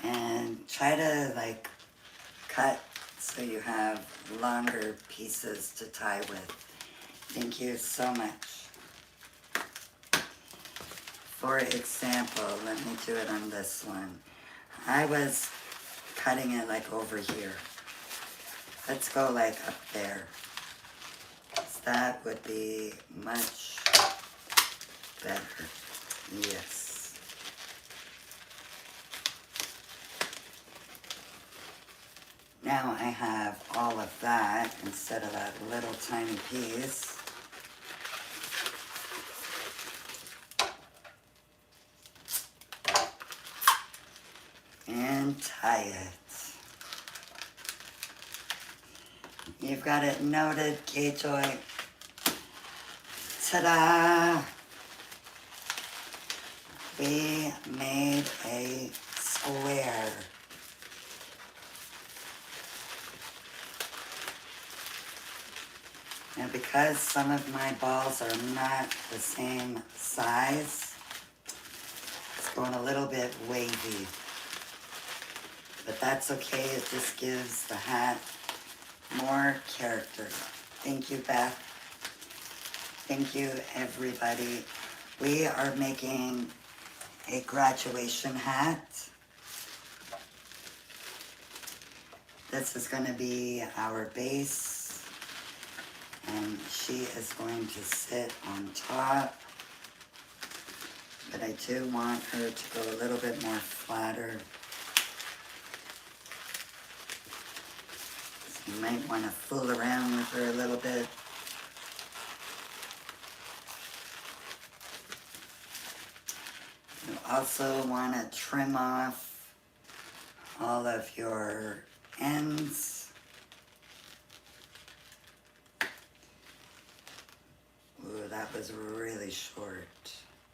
And try to like cut so you have longer pieces to tie with. Thank you so much. For example, let me do it on this one. I was cutting it like over here. Let's go like up there. So that would be much better. Yes. Now I have all of that instead of that little tiny piece. And tie it. You've got it noted, K-Joy. Ta-da! We made a square. And because some of my balls are not the same size, it's going a little bit wavy. But that's okay, it just gives the hat more character. Thank you, Beth. Thank you, everybody. We are making a graduation hat. This is going to be our base, and she is going to sit on top. But I do want her to go a little bit more flatter. So you might want to fool around with her a little bit. You also want to trim off all of your ends. Ooh, that was really short.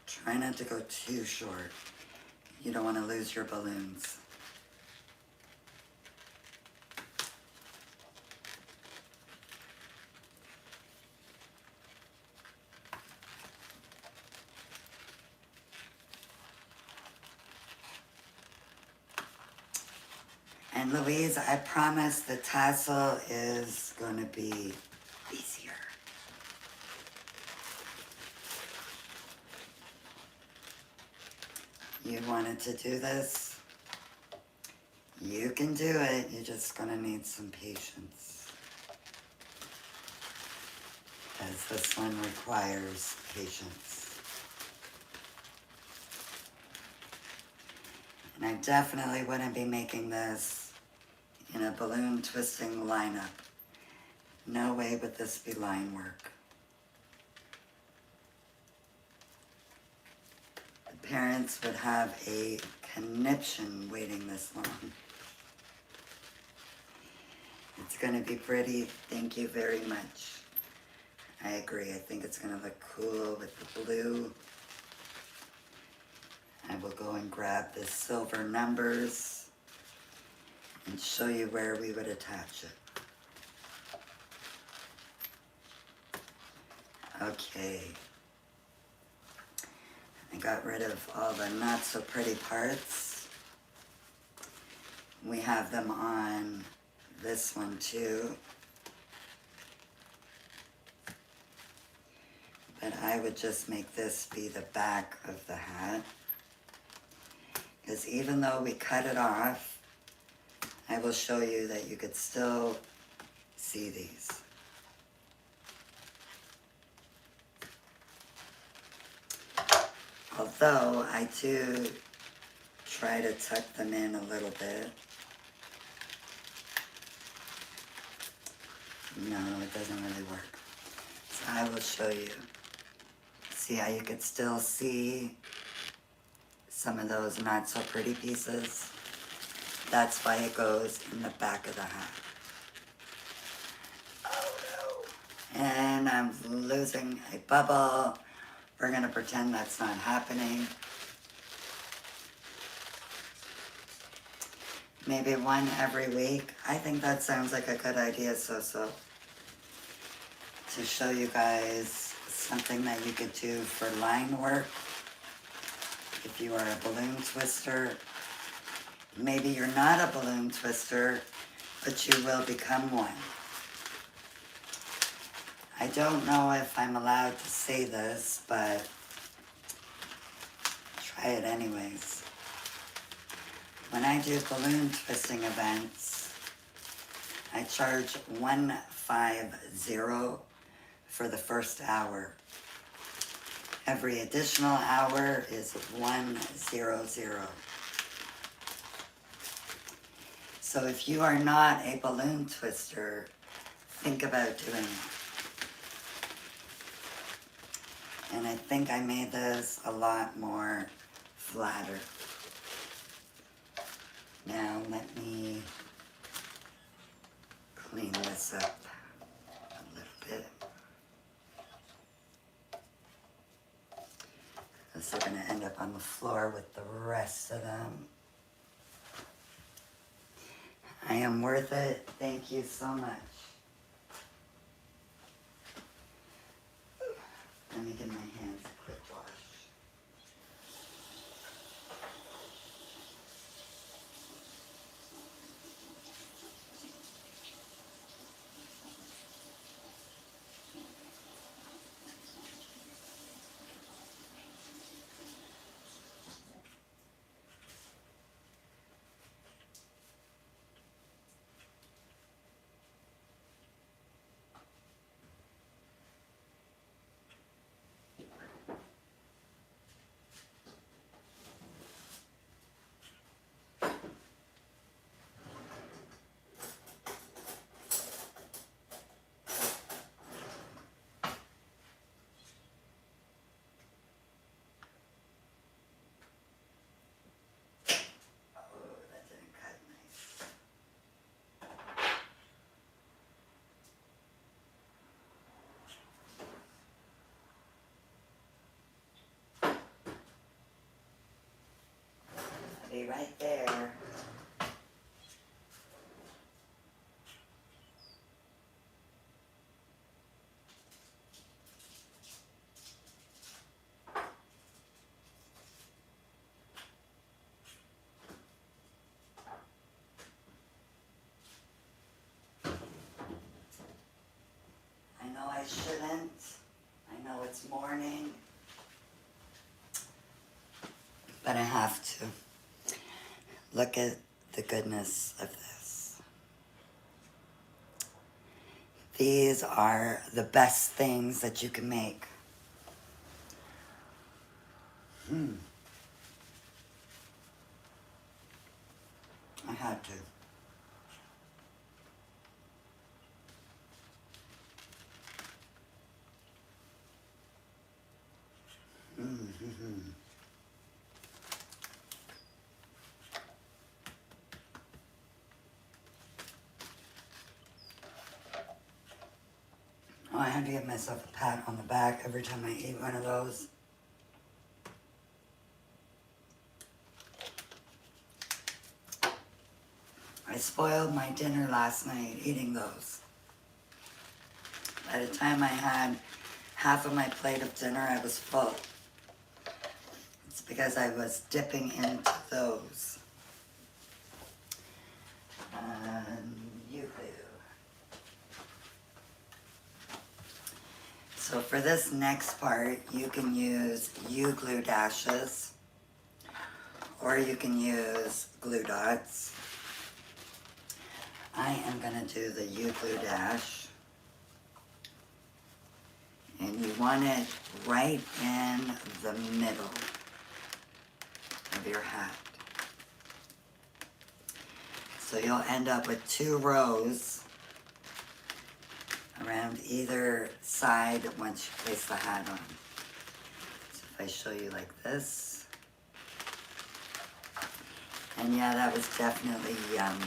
Try not to go too short. You don't want to lose your balloons. And Louise, I promise the tassel is going to be easier. You wanted to do this? You can do it. You're just going to need some patience. Because this one requires patience. And I definitely wouldn't be making this in a balloon twisting lineup. No way would this be line work. The parents would have a conniption waiting this long. It's going to be pretty. Thank you very much. I agree. I think it's going to look cool with the blue. I will go and grab the silver numbers and show you where we would attach it. Okay. I got rid of all the not so pretty parts. We have them on this one too. But I would just make this be the back of the hat. Because even though we cut it off, I will show you that you could still see these. Although I do try to tuck them in a little bit. No, it doesn't really work. So I will show you. See how you could still see some of those not so pretty pieces? That's why it goes in the back of the hat. Oh no. And I'm losing a bubble. We're gonna pretend that's not happening. Maybe one every week. I think that sounds like a good idea, so. To show you guys something that you could do for line work. If you are a balloon twister, maybe you're not a balloon twister, but you will become one. I don't know if I'm allowed to say this, but try it anyways. When I do balloon twisting events, I charge $150 for the first hour. Every additional hour is $100. So if you are not a balloon twister, think about doing it. And I think I made this a lot more flatter. Now let me clean this up. up on the floor with the rest of them. I am worth it. Thank you so much. Let me give my hands a quick wash. I'll be right there. I know I shouldn't. I know it's morning. But I have to. Look at the goodness of this. These are the best things that you can make. I had to. Oh, I had to give myself a pat on the back every time I eat one of those. I spoiled my dinner last night eating those. By the time I had half of my plate of dinner, I was full. It's because I was dipping into those. U-glue. So for this next part, you can use U-glue dashes, or you can use glue dots. I am gonna do the U-glue dash. And you want it right in the middle of your hat. So you'll end up with 2 rows around either side once you place the hat on. So if I show you like this. And yeah, that was definitely yum.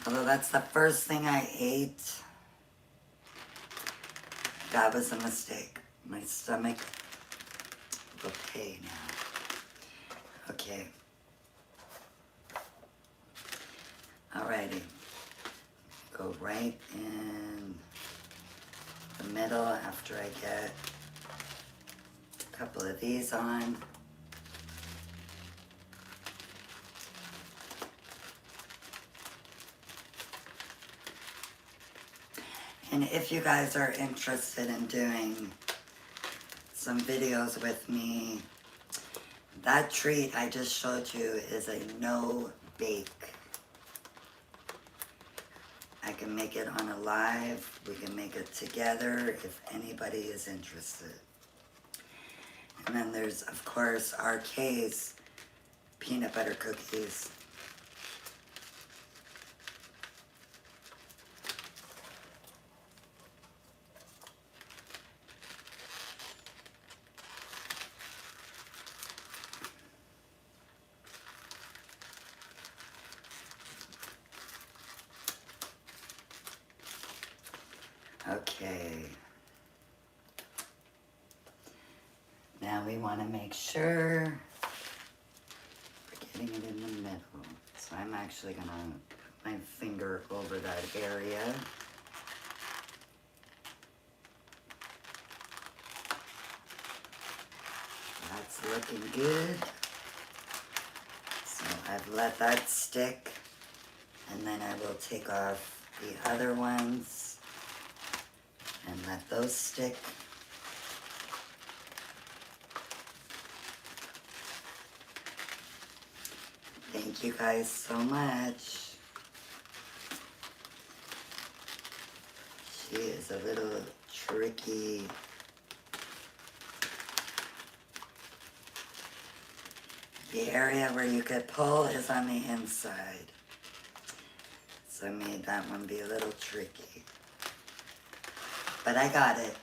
Although that's the first thing I ate, that was a mistake. My stomach is okay now. Okay. Alrighty. Go right in the middle after I get a couple of these on. And if you guys are interested in doing some videos with me, that treat I just showed you is a no bake. I can make it on a live, we can make it together if anybody is interested. And then there's, of course, RK's peanut butter cookies. Okay. Now we want to make sure we're getting it in the middle. So I'm actually going to put my finger over that area. That's looking good. So I've let that stick, and then I will take off the other ones and let those stick. Thank you guys so much. She is a little tricky. The area where you could pull is on the inside. So I made that one be a little tricky. But I got it.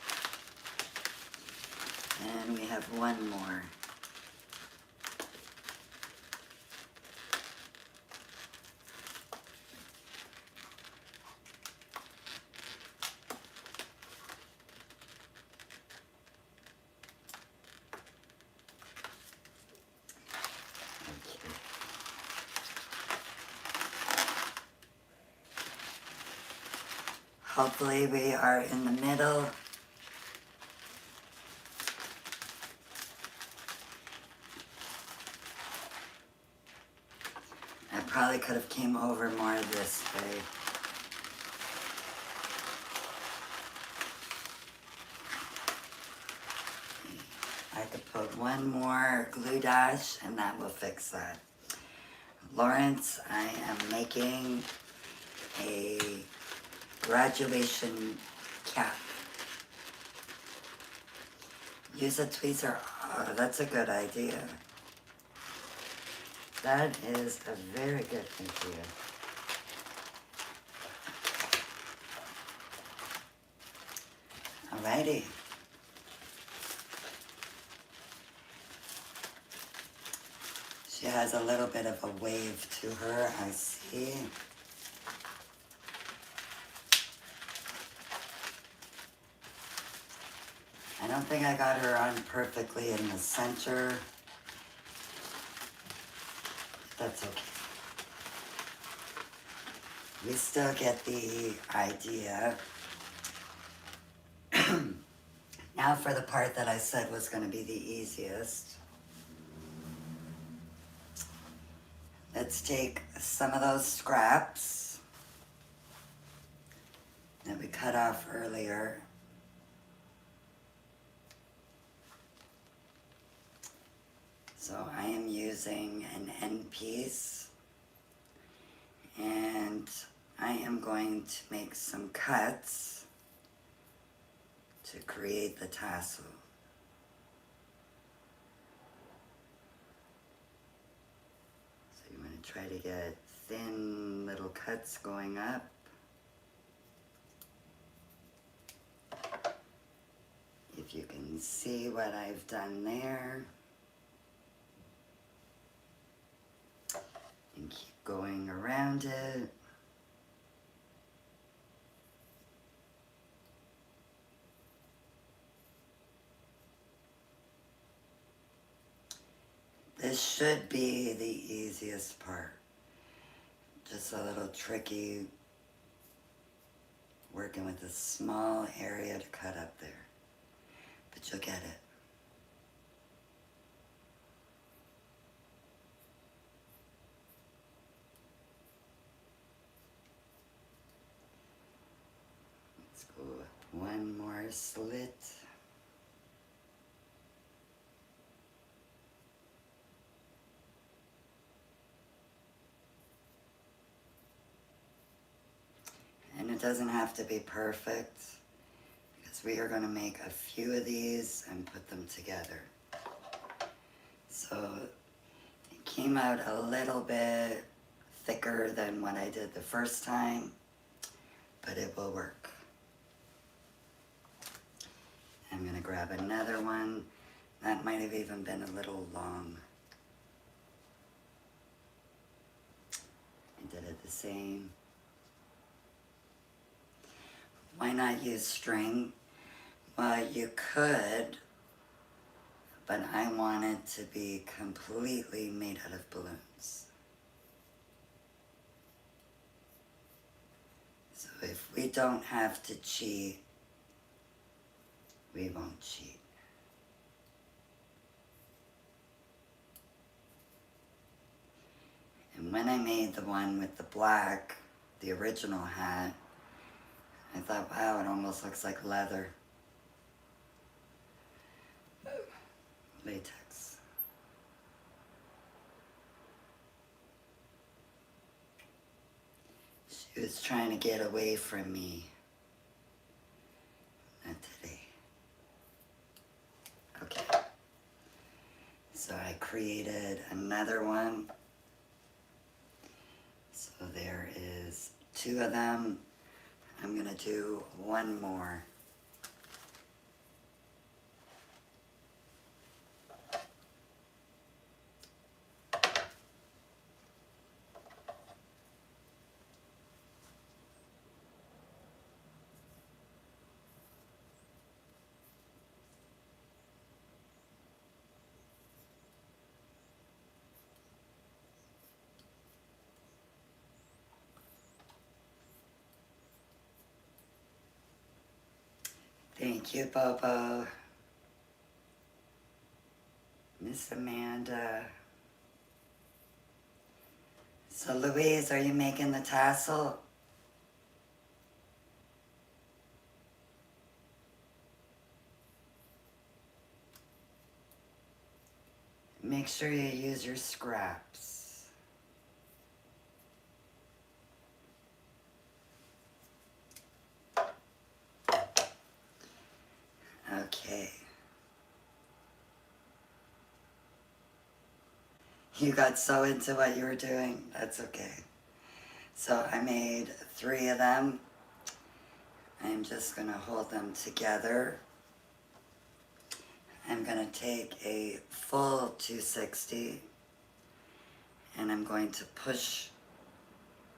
And we have one more. Hopefully we are in the middle. I probably could have came over more this way. I could put one more glue dash and that will fix that. Lawrence, I am making a graduation cap. Use a tweezer. Oh, that's a good idea. That is a very good idea. Alrighty. She has a little bit of a wave to her, I see. I don't think I got her on perfectly in the center. That's okay. We still get the idea. Now for the part that I said was going to be the easiest. Let's take some of those scraps that we cut off earlier. So I am using an end piece, and I am going to make some cuts to create the tassel. So you want to try to get thin little cuts going up. If you can see what I've done there. And keep going around it. This should be the easiest part. Just a little tricky working with a small area to cut up there. But you'll get it. One more slit. And it doesn't have to be perfect, because we are going to make a few of these and put them together. So it came out a little bit thicker than what I did the first time, but it will work. I'm going to grab another one. That might have even been a little long. I did it the same. Why not use string? Well, you could but I want it to be completely made out of balloons. So if we don't have to cheat, we won't cheat. And when I made the one with the black, the original hat, I thought, wow, it almost looks like leather. Latex. She was trying to get away from me. Not today. Okay. So I created another one. So there is 2 of them. I'm gonna do one more. Thank you, Bobo. Miss Amanda. So Louise, are you making the tassel? Make sure you use your scraps. Okay. You got so into what you were doing. That's okay. So I made 3 of them. I'm just gonna hold them together. I'm gonna take a full 260 and I'm going to push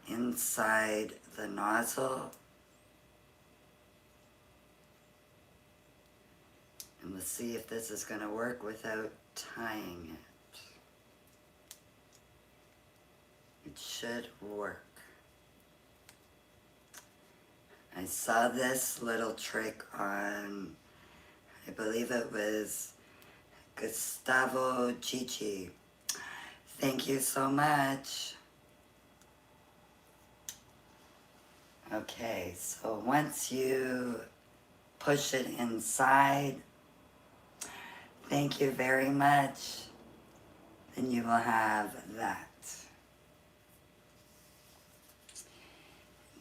inside the nozzle. And let's see if this is gonna work without tying it. It should work. I saw this little trick on, I believe it was Gustavo Gigi. Thank you so much. Okay, so once you push it inside, thank you very much, then you will have that.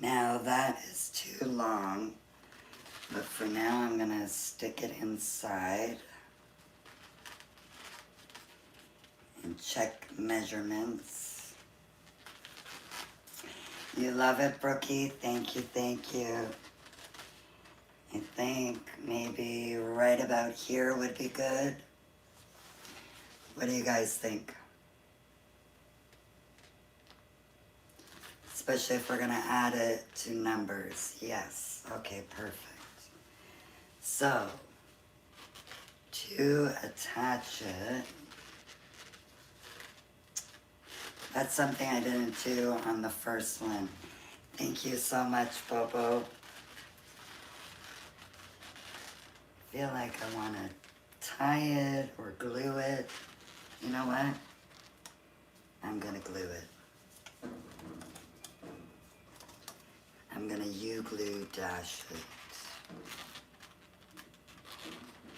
Now that is too long, but for now I'm gonna stick it inside and check measurements. You love it, Brookie? Thank you, thank you. I think maybe right about here would be good. What do you guys think? Especially if we're gonna add it to numbers. Yes, okay, perfect. So, to attach it, that's something I didn't do on the first one. Thank you so much, Bobo. I feel like I wanna tie it or glue it. You know what? I'm gonna glue it. I'm gonna U-glue dash it.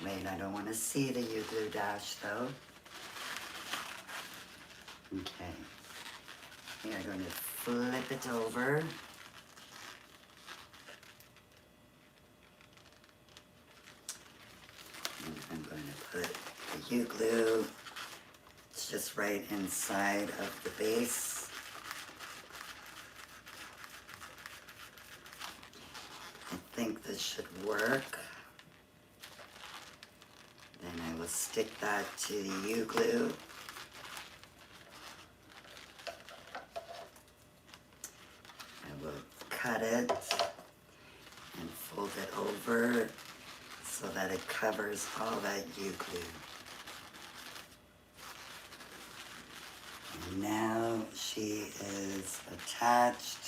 Wait, I don't wanna see the U-glue dash though. Okay. We are going to flip it over. And I'm going to put the U-glue. It's just right inside of the base. I think this should work. Then I will stick that to the U-glue. I will cut it and fold it over so that it covers all that U-glue. Now she is attached.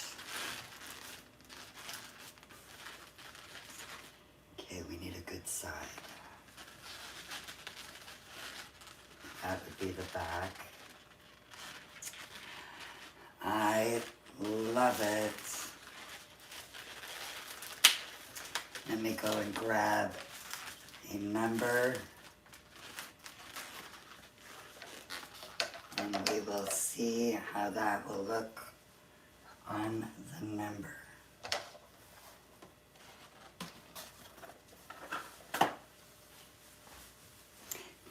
Okay, we need a good side. That would be the back. I love it. Let me go and grab a number. And we will see how that will look on the number.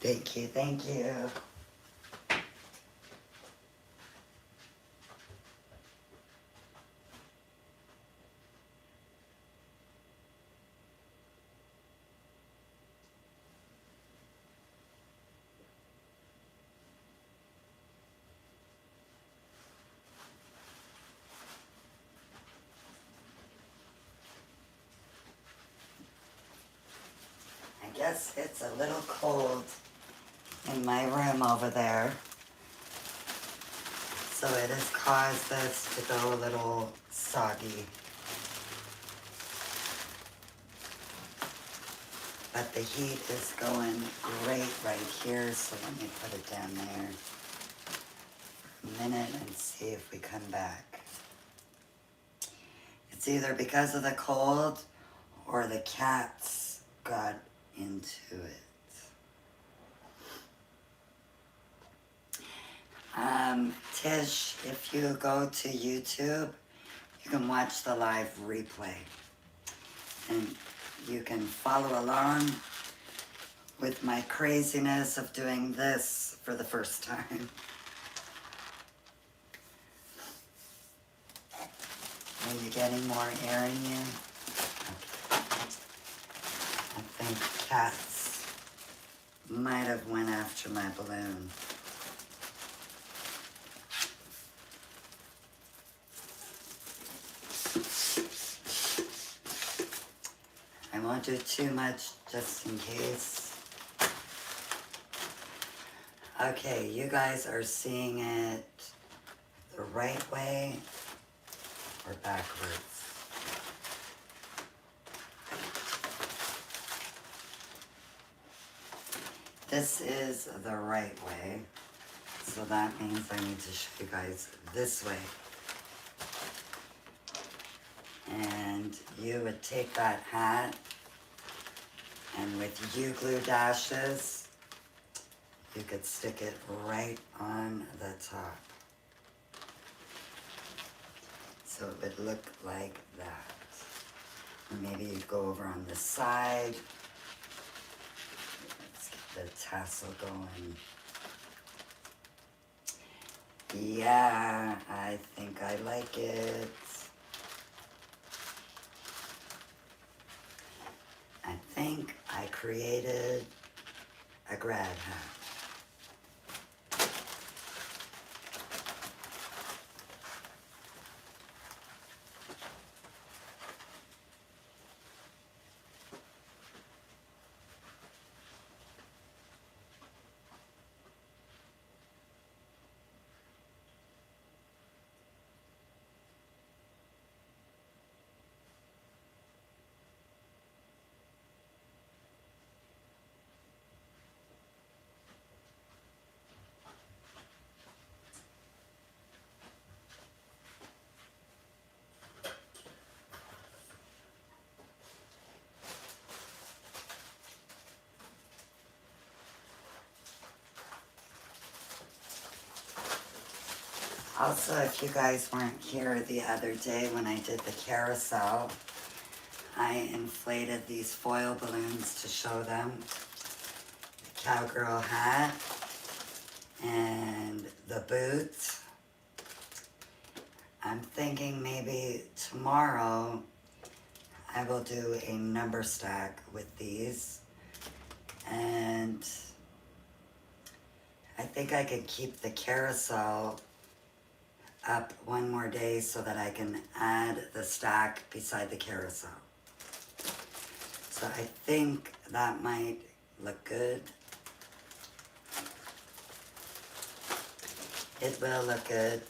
Thank you, thank you. I guess it's a little cold in my room over there. So it has caused this to go a little soggy. But the heat is going great right here, so let me put it down there for a minute and see if we come back. It's either because of the cold or the cats got into it. Tish, if you go to YouTube, you can watch the live replay. And you can follow along with my craziness of doing this for the first time. Are you getting more air in you? Okay. I think cats might have went after my balloon. I won't do too much just in case. Okay, you guys are seeing it the right way or backwards. This is the right way, so that means I need to show you guys this way. And you would take that hat and with U-glue dashes, you could stick it right on the top. So it would look like that. Or maybe you'd go over on the side. Let's get the tassel going. Yeah, I think I like it. I think I created a grad hat. Also, if you guys weren't here the other day when I did the carousel, I inflated these foil balloons to show them. The cowgirl hat and the boots. I'm thinking maybe tomorrow I will do a number stack with these. And I think I could keep the carousel up one more day so that I can add the stack beside the carousel. So I think that might look good. It will look good.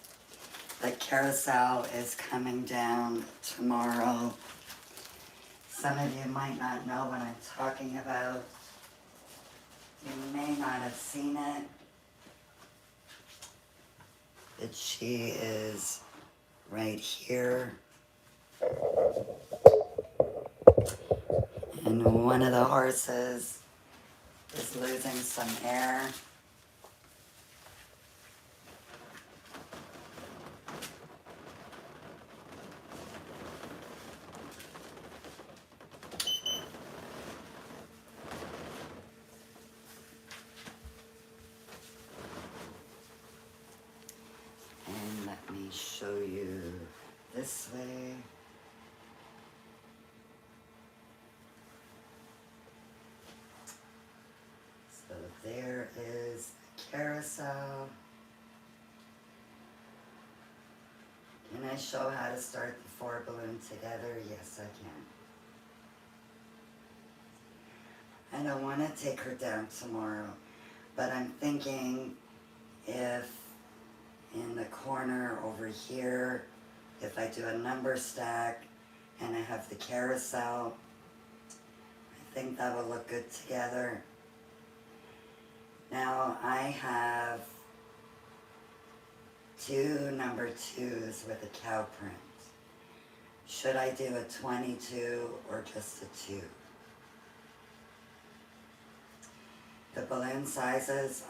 The carousel is coming down tomorrow. Some of you might not know what I'm talking about. You may not have seen it. But she is right here. And one of the horses is losing some air. And let me show you this way. So there is the carousel. Can I show how to start the 4 balloons together? Yes, I can. I don't want to take her down tomorrow, but I'm thinking if in the corner over here, if I do a number stack and I have the carousel, I think that will look good together. Now I have 2 number 2s with a cow print. Should I do a 22 or just a 2? The balloon sizes,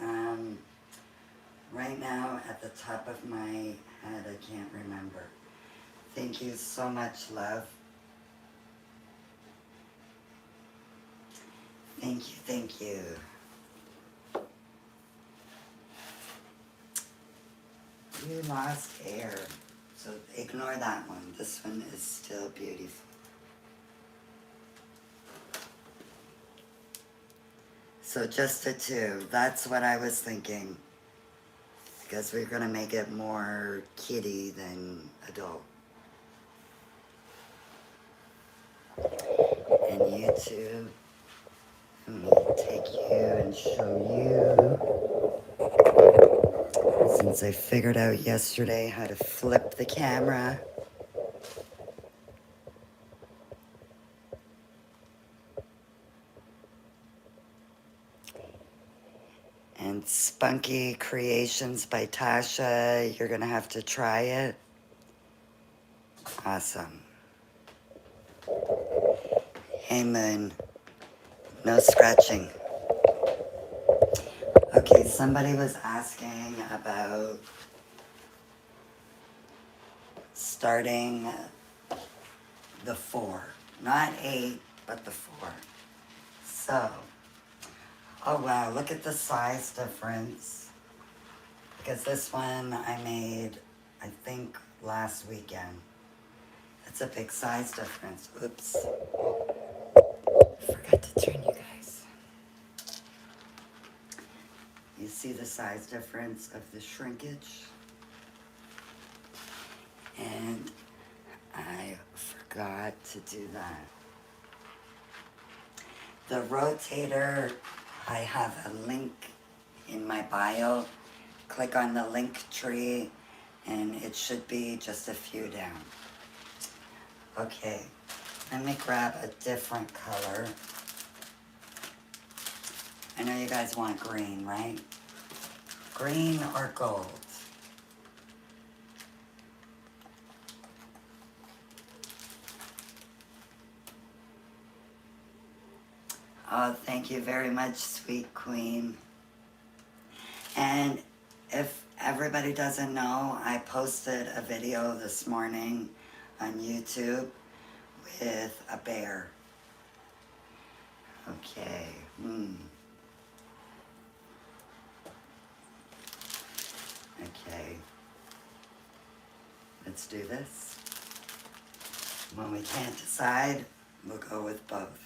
right now at the top of my head, I can't remember. Thank you so much, love. Thank you, thank you. You lost air, so ignore that one. This one is still beautiful. So just a 2, that's what I was thinking. Because we're gonna make it more kiddie than adult. And you two, let me take you and show you. Since I figured out yesterday how to flip the camera. And Spunky Creations by Tasha, you're gonna have to try it. Awesome. Hey Moon, no scratching. Okay, somebody was asking about starting the 4. Not 8, but the 4. So, oh wow, look at the size difference. Because this one I made, I think, last weekend. That's a big size difference. Oops. Forgot to turn you guys. You see the size difference of the shrinkage? And I forgot to do that. The rotator, I have a link in my bio. Click on the link tree and it should be just a few down. Okay, let me grab a different color. I know you guys want green, right? Green or gold? Oh, thank you very much, sweet queen. And if everybody doesn't know, I posted a video this morning on YouTube with a bear. Okay. Okay. Let's do this. When we can't decide, we'll go with both.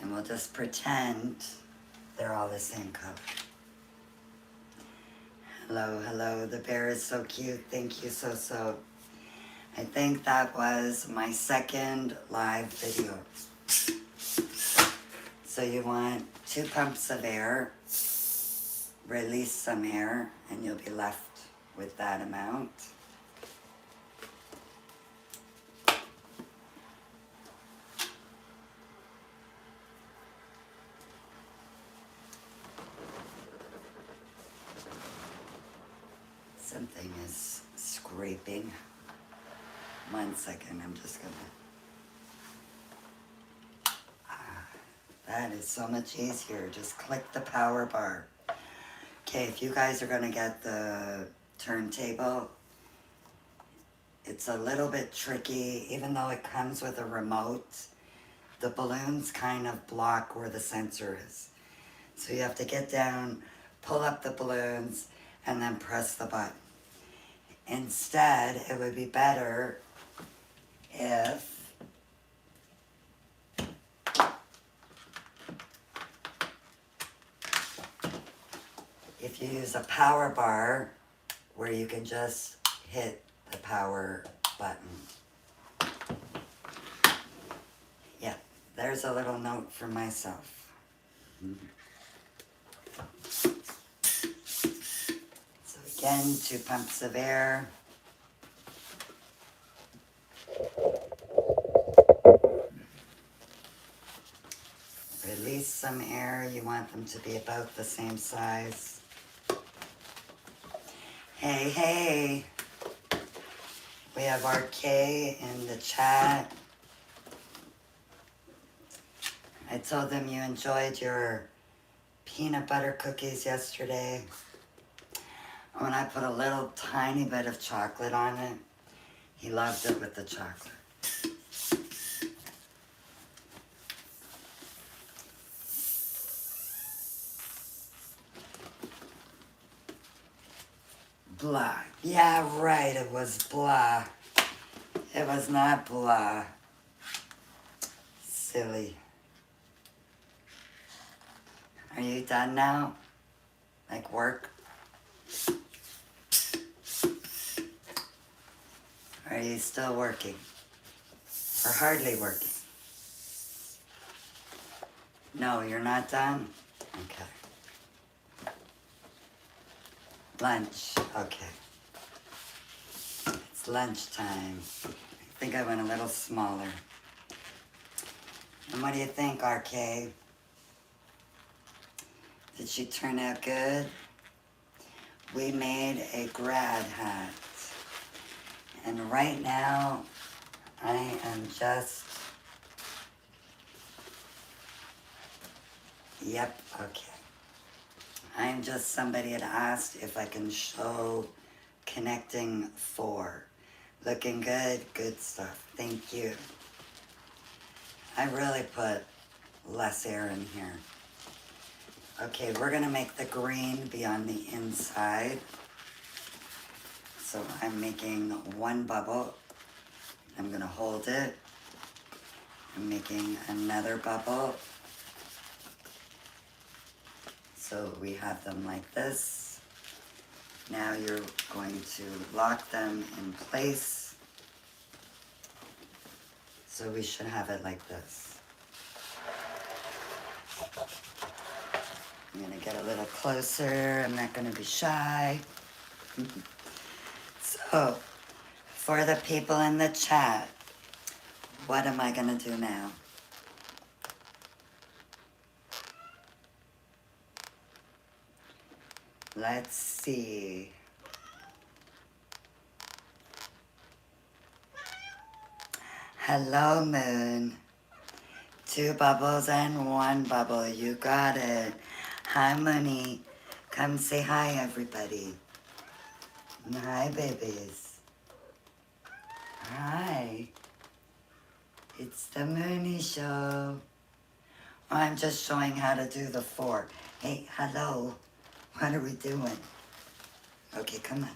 And we'll just pretend they're all the same color. Hello, hello. The bear is so cute. Thank you so. I think that was my 2nd live video. So you want 2 pumps of air. release some air and you'll be left with that amount. Something is scraping. 1 second, I'm just gonna... That is so much easier. Just click the power bar. Okay, if you guys are gonna get the turntable, it's a little bit tricky. Even though it comes with a remote, the balloons kind of block where the sensor is. So you have to get down, pull up the balloons, and then press the button. Instead, it would be better if you use a power bar where you can just hit the power button. Yeah, there's a little note for myself. So again, 2 pumps of air. Release some air. You want them to be about the same size. Hey, hey. We have RK in the chat. I told them you enjoyed your peanut butter cookies yesterday. When I put a little tiny bit of chocolate on it, he loved it with the chocolate. Blah. Yeah, right, it was blah. It was not blah. Silly. Are you done now? Like work? Or are you still working? Or hardly working? No, you're not done? Okay. Lunch, okay. It's lunchtime. I think I went a little smaller. And what do you think, RK? Did she turn out good? We made a grad hat. And right now, I am just... Yep, okay. I'm just somebody had asked if I can show connecting 4. Looking good, good stuff. Thank you. I really put less air in here. Okay, we're gonna make the green be on the inside. So I'm making 1 bubble. I'm gonna hold it. I'm making another bubble. So we have them like this. Now you're going to lock them in place. So we should have it like this. I'm gonna get a little closer. I'm not gonna be shy. So, for the people in the chat, what am I gonna do now? Let's see. Hello, Moon. 2 bubbles and 1 bubble. You got it. Hi, Mooney. Come say hi, everybody. Hi, babies. Hi. It's the Mooney Show. Oh, I'm just showing how to do the 4. Hey, hello. What are we doing? Okay, come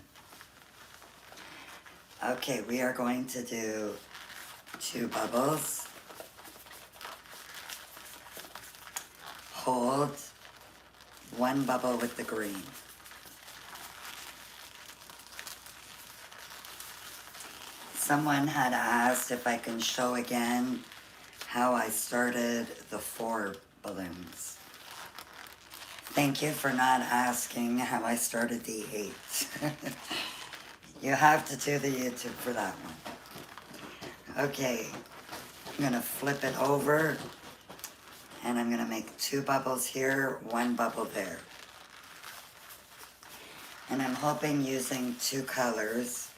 on. Okay, we are going to do 2 bubbles. Hold 1 bubble with the green. Someone had asked if I can show again how I started the 4 balloons. Thank you for not asking how I started the 8. You have to do the YouTube for that one. Okay, I'm gonna flip it over and I'm gonna make 2 bubbles here, 1 bubble there. And I'm hoping using 2 colors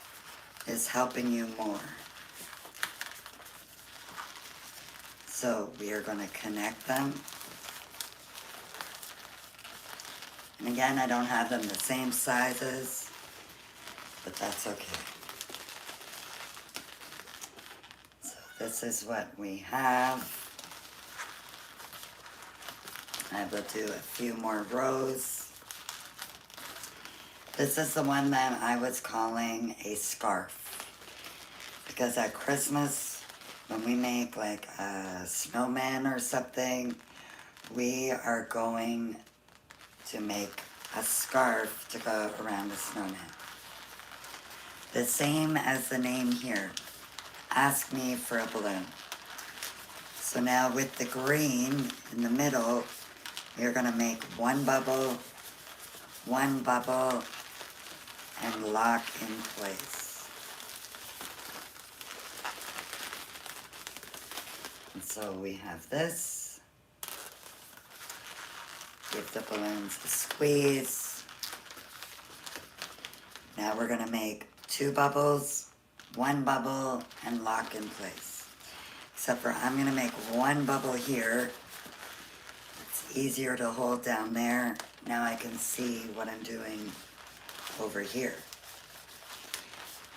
is helping you more. So we are gonna connect them. And again, I don't have them the same sizes, but that's okay. So this is what we have. I will do a few more rows. This is the one that I was calling a scarf. Because at Christmas, when we make like a snowman or something, we are going to make a scarf to go around the snowman. The same as the name here. Ask me for a balloon. So now with the green in the middle, you're gonna make 1 bubble, and lock in place. And so we have this. Give the balloons a squeeze. Now we're gonna make 2 bubbles, 1 bubble, and lock in place. Except for I'm gonna make 1 bubble here. It's easier to hold down there. Now I can see what I'm doing over here.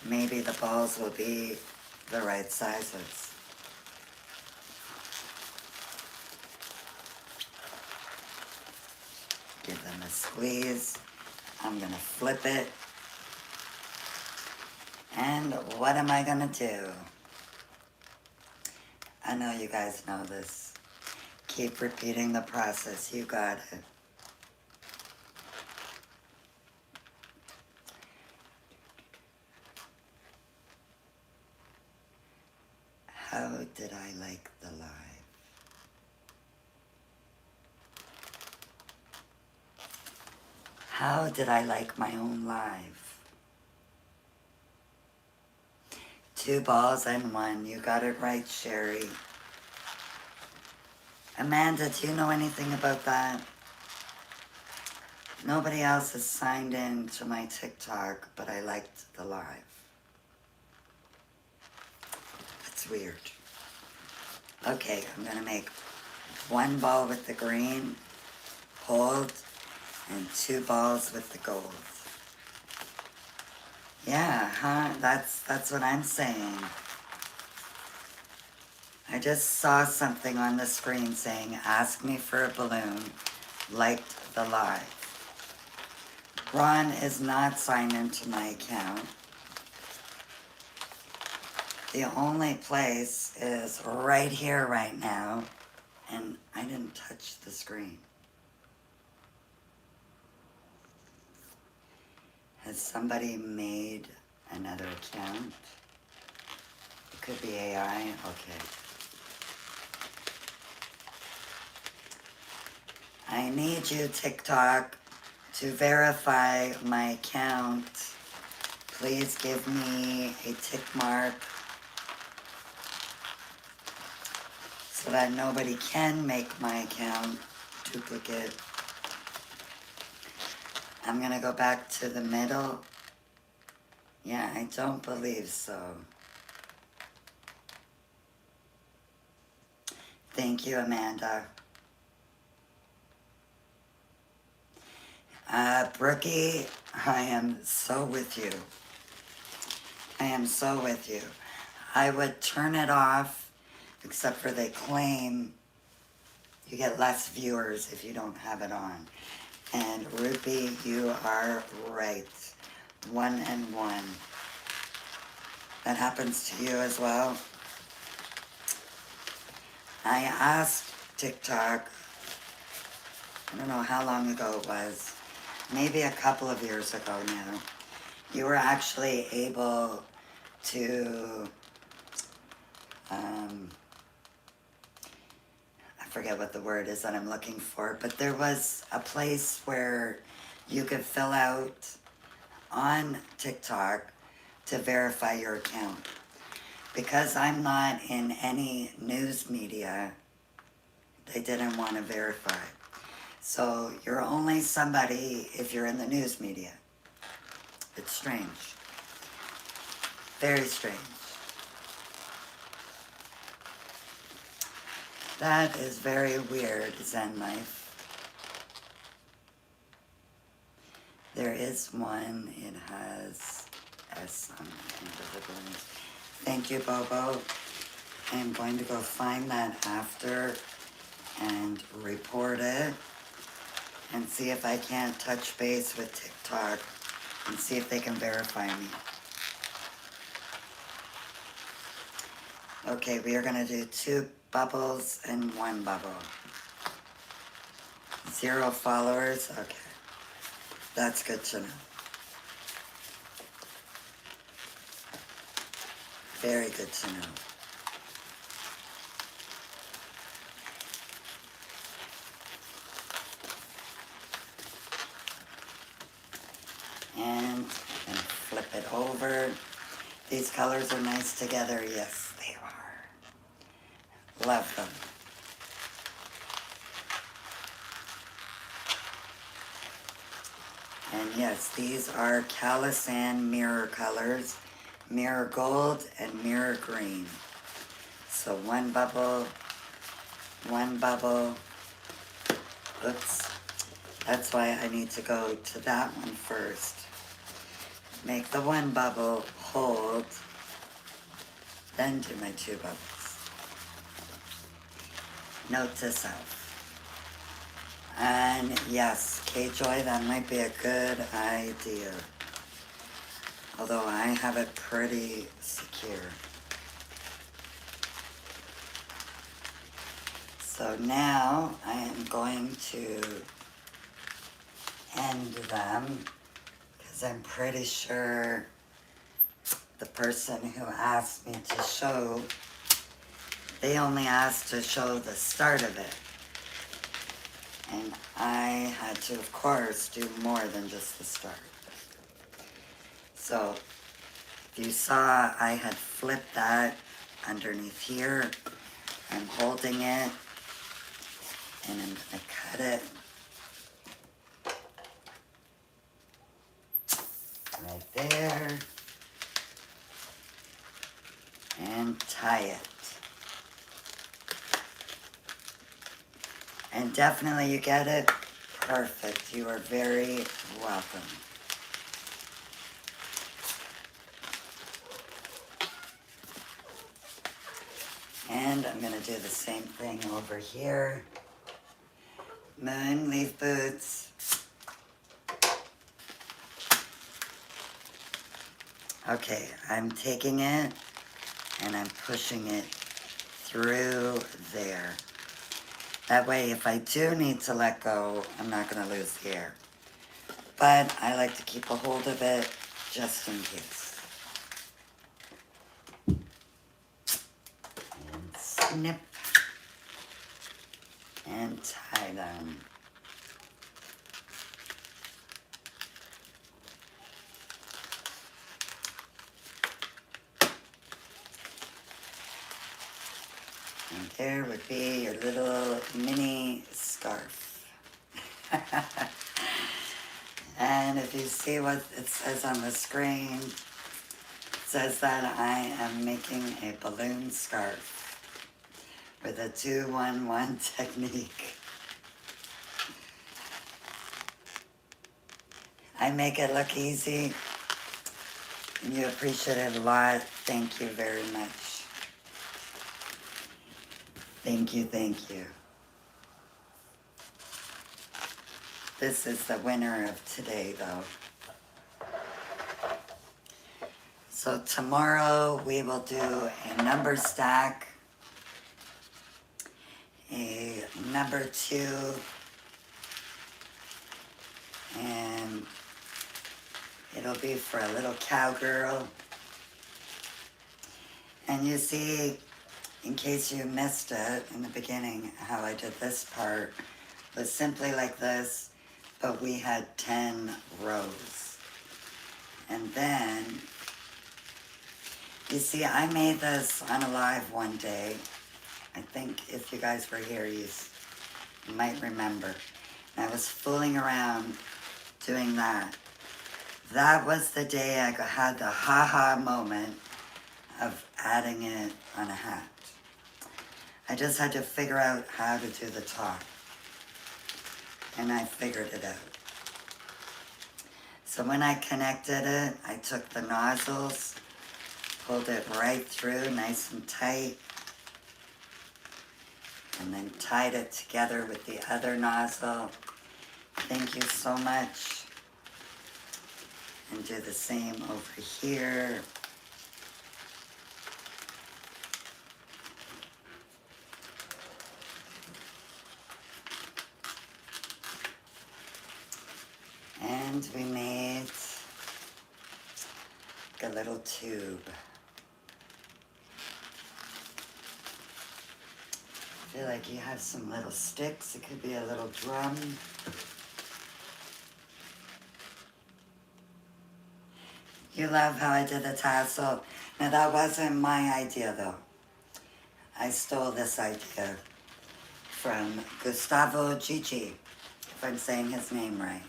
Maybe the balls will be the right sizes. Give them a squeeze. I'm gonna flip it. And what am I gonna do? I know you guys know this. Keep repeating the process. You got it. How did I like the live? How did I like my own live? 2 balls and 1. You got it right, Sherry. Amanda, do you know anything about that? Nobody else has signed in to my TikTok, but I liked the live. That's weird. Okay, I'm gonna make 1 ball with the green, hold, and 2 balls with the gold. Yeah, huh? That's what I'm saying. I just saw something on the screen saying, ask me for a balloon, liked the live. Ron is not signed into my account. The only place is right here right now, and I didn't touch the screen. Has somebody made another account? It could be AI, okay. I need you, TikTok, to verify my account. Please give me a tick mark so that nobody can make my account duplicate. I'm gonna go back to the middle. Yeah, I don't believe so. Thank you, Amanda. Brookie, I am so with you. I am so with you. I would turn it off, except for they claim you get less viewers if you don't have it on. And Rupi, you are right. 1 and 1. That happens to you as well. I asked TikTok, I don't know how long ago it was, maybe a couple of years ago now. You were actually able to, I forget what the word is that I'm looking for, but there was a place where you could fill out on TikTok to verify your account. Because I'm not in any news media, they didn't want to verify. So you're only somebody if you're in the news media. It's strange. Very strange. That is very weird, Zen life. There is one, it has S on the invisible. Thank you, Bobo. I'm going to go find that after and report it and see if I can't touch base with TikTok and see if they can verify me. Okay, we are going to do 2 bubbles and 1 bubble. 0 followers? Okay. That's good to know. Very good to know. And flip it over. These colors are nice together. Yes, they are. Love them. And yes, these are Calisan mirror colors. Mirror gold and mirror green. So 1 bubble, 1 bubble. Oops. That's why I need to go to that one first. Make the 1 bubble, hold, then do my 2 bubbles. Note to self. And yes, K-Joy, that might be a good idea. Although I have it pretty secure. So now I am going to end them because I'm pretty sure the person who asked me to show, they only asked to show the start of it. And I had to, of course, do more than just the start. So, if you saw, I had flipped that underneath here. I'm holding it, and I'm going to cut it right there, and tie it. And definitely you get it perfect. You are very welcome. And I'm going to do the same thing over here. Moon leaf boots. Okay, I'm taking it and I'm pushing it through there. That way, if I do need to let go, I'm not going to lose the air. But I like to keep a hold of it just in case. And snip. And tie them. And there would be your little mini scarf. And if you see what it says on the screen, it says that I am making a balloon scarf with a 2-1-1 technique. I make it look easy, and you appreciate it a lot. Thank you very much. Thank you, thank you. This is the winner of today, though. So tomorrow we will do a number stack, a number 2, and it'll be for a little cowgirl. And you see, in case you missed it in the beginning, how I did this part was simply like this, but we had 10 rows. And then, you see, I made this on a live one day. I think if you guys were here, you might remember. And I was fooling around doing that. That was the day I had the ha-ha moment of adding it on a hat. I just had to figure out how to do the top. And I figured it out. So when I connected it, I took the nozzles, pulled it right through nice and tight, and then tied it together with the other nozzle. Thank you so much. And do the same over here. And we made a little tube. I feel like you have some little sticks. It could be a little drum. You love how I did the tassel. Now that wasn't my idea though. I stole this idea from Gustavo Gigi, if I'm saying his name right.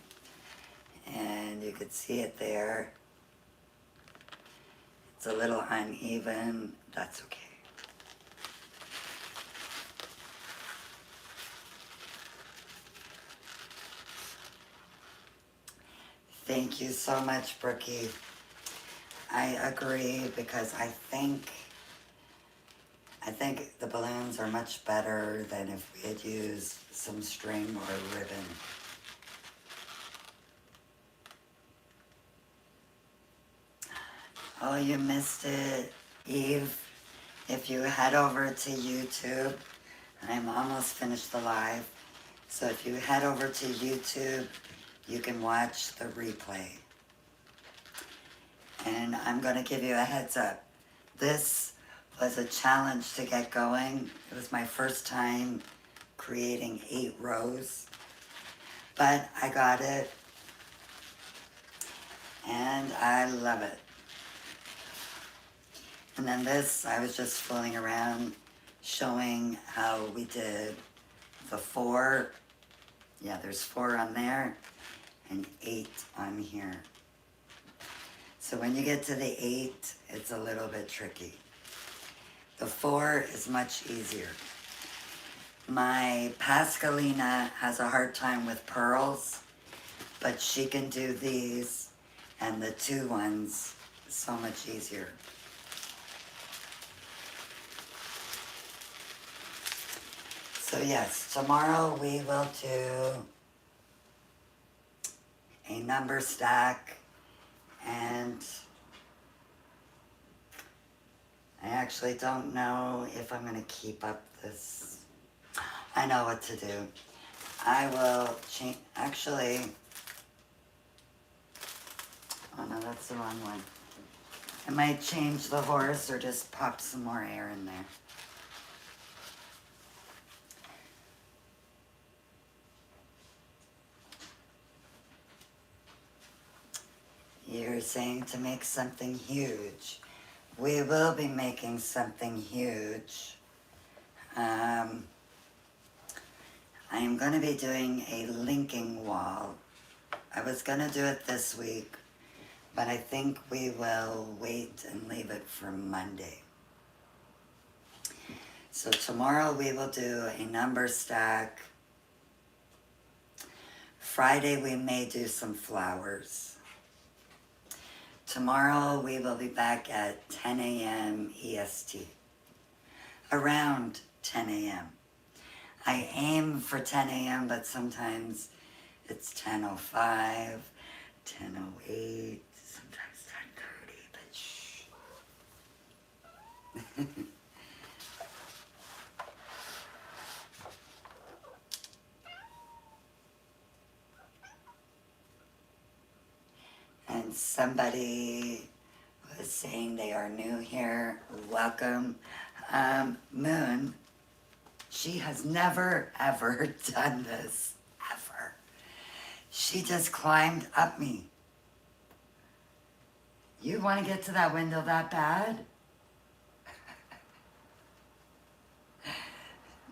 And you could see it there. It's a little uneven. That's okay. Thank you so much, Brookie. I agree because I think the balloons are much better than if we had used some string or ribbon. Oh, you missed it, Eve. If you head over to YouTube, I'm almost finished the live. So if you head over to YouTube, you can watch the replay. And I'm going to give you a heads up. This was a challenge to get going. It was my first time creating 8 rows. But I got it. And I love it. And then this, I was just fooling around, showing how we did the 4. Yeah, there's 4 on there and 8 on here. So when you get to the 8, it's a little bit tricky. The 4 is much easier. My Pascalina has a hard time with pearls, but she can do these, and the 2 ones so much easier. So yes, tomorrow we will do a number stack, and I actually don't know if I'm going to keep up this. I know what to do. I will change, actually, oh no, that's the wrong one. I might change the horse or just pop some more air in there. You're saying to make something huge. We will be making something huge. I am going to be doing a linking wall. I was going to do it this week, but I think we will wait and leave it for Monday. So tomorrow we will do a number stack. Friday we may do some flowers. Tomorrow we will be back at 10 a.m. EST, around 10 a.m. I aim for 10 a.m., but sometimes it's 10:05, 10:08, sometimes 10:30, but shh. And somebody was saying they are new here. Welcome. Moon, she has never, ever done this, ever. She just climbed up me. You want to get to that window that bad?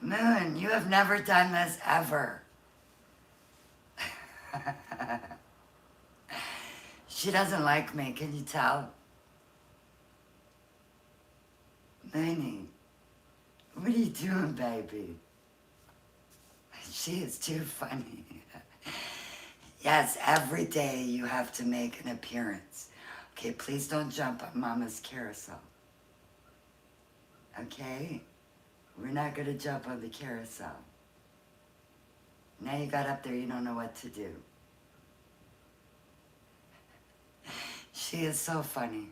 Moon, you have never done this, ever. She doesn't like me, can you tell? Mooney, what are you doing, baby? She is too funny. Yes, every day you have to make an appearance. Okay, please don't jump on Mama's carousel. Okay? We're not gonna jump on the carousel. Now you got up there, you don't know what to do. She is so funny.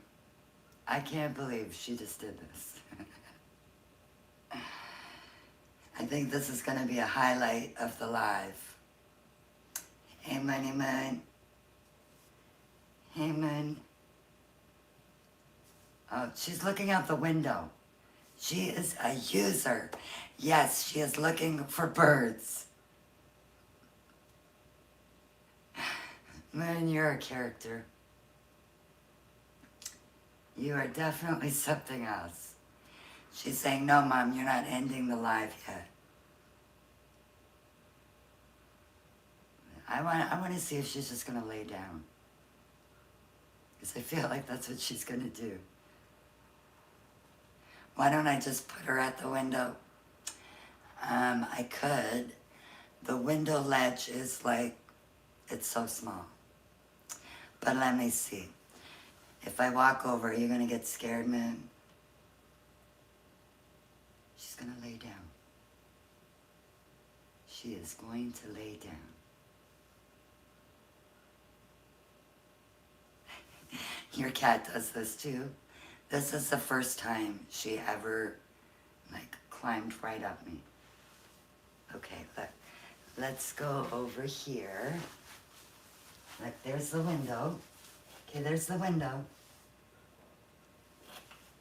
I can't believe she just did this. I think this is gonna be a highlight of the live. Hey, Money Moon. Hey, Moon. Oh, she's looking out the window. She is a user. Yes, she is looking for birds. Moon, you're a character. You are definitely something else. She's saying, no, Mom, you're not ending the live yet. I want to see if she's just going to lay down. Because I feel like that's what she's going to do. Why don't I just put her at the window? I could. The window ledge is like, it's so small. But let me see. If I walk over, you're going to get scared, Moon? She's going to lay down. She is going to lay down. Your cat does this too. This is the first time she ever, like, climbed right up me. Okay, let's go over here. Look, there's the window. Okay, there's the window.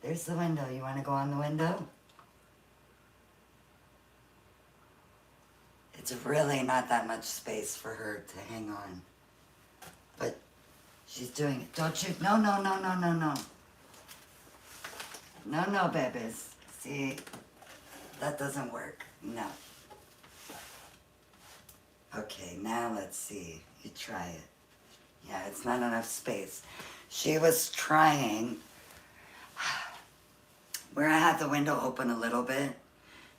There's the window. You want to go on the window? It's really not that much space for her to hang on. But she's doing it. Don't you? No, no, no, no, no, no. No, no, babies. See, that doesn't work. No. Okay, now let's see. You try it. Yeah, it's not enough space. She was trying, where I had the window open a little bit,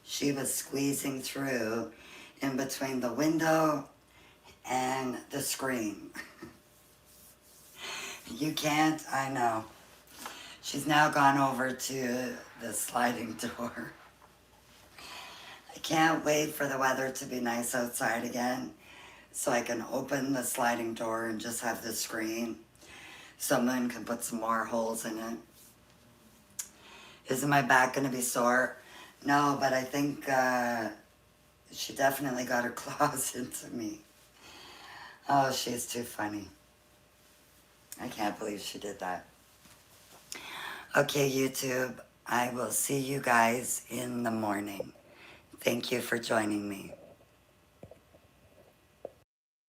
she was squeezing through in between the window and the screen. You can't, I know. She's now gone over to the sliding door. I can't wait for the weather to be nice outside again so I can open the sliding door and just have the screen. Someone can put some more holes in it. Isn't my back gonna be sore? No, but I think she definitely got her claws into me. Oh, she's too funny. I can't believe she did that. Okay, YouTube, I will see you guys in the morning. Thank you for joining me.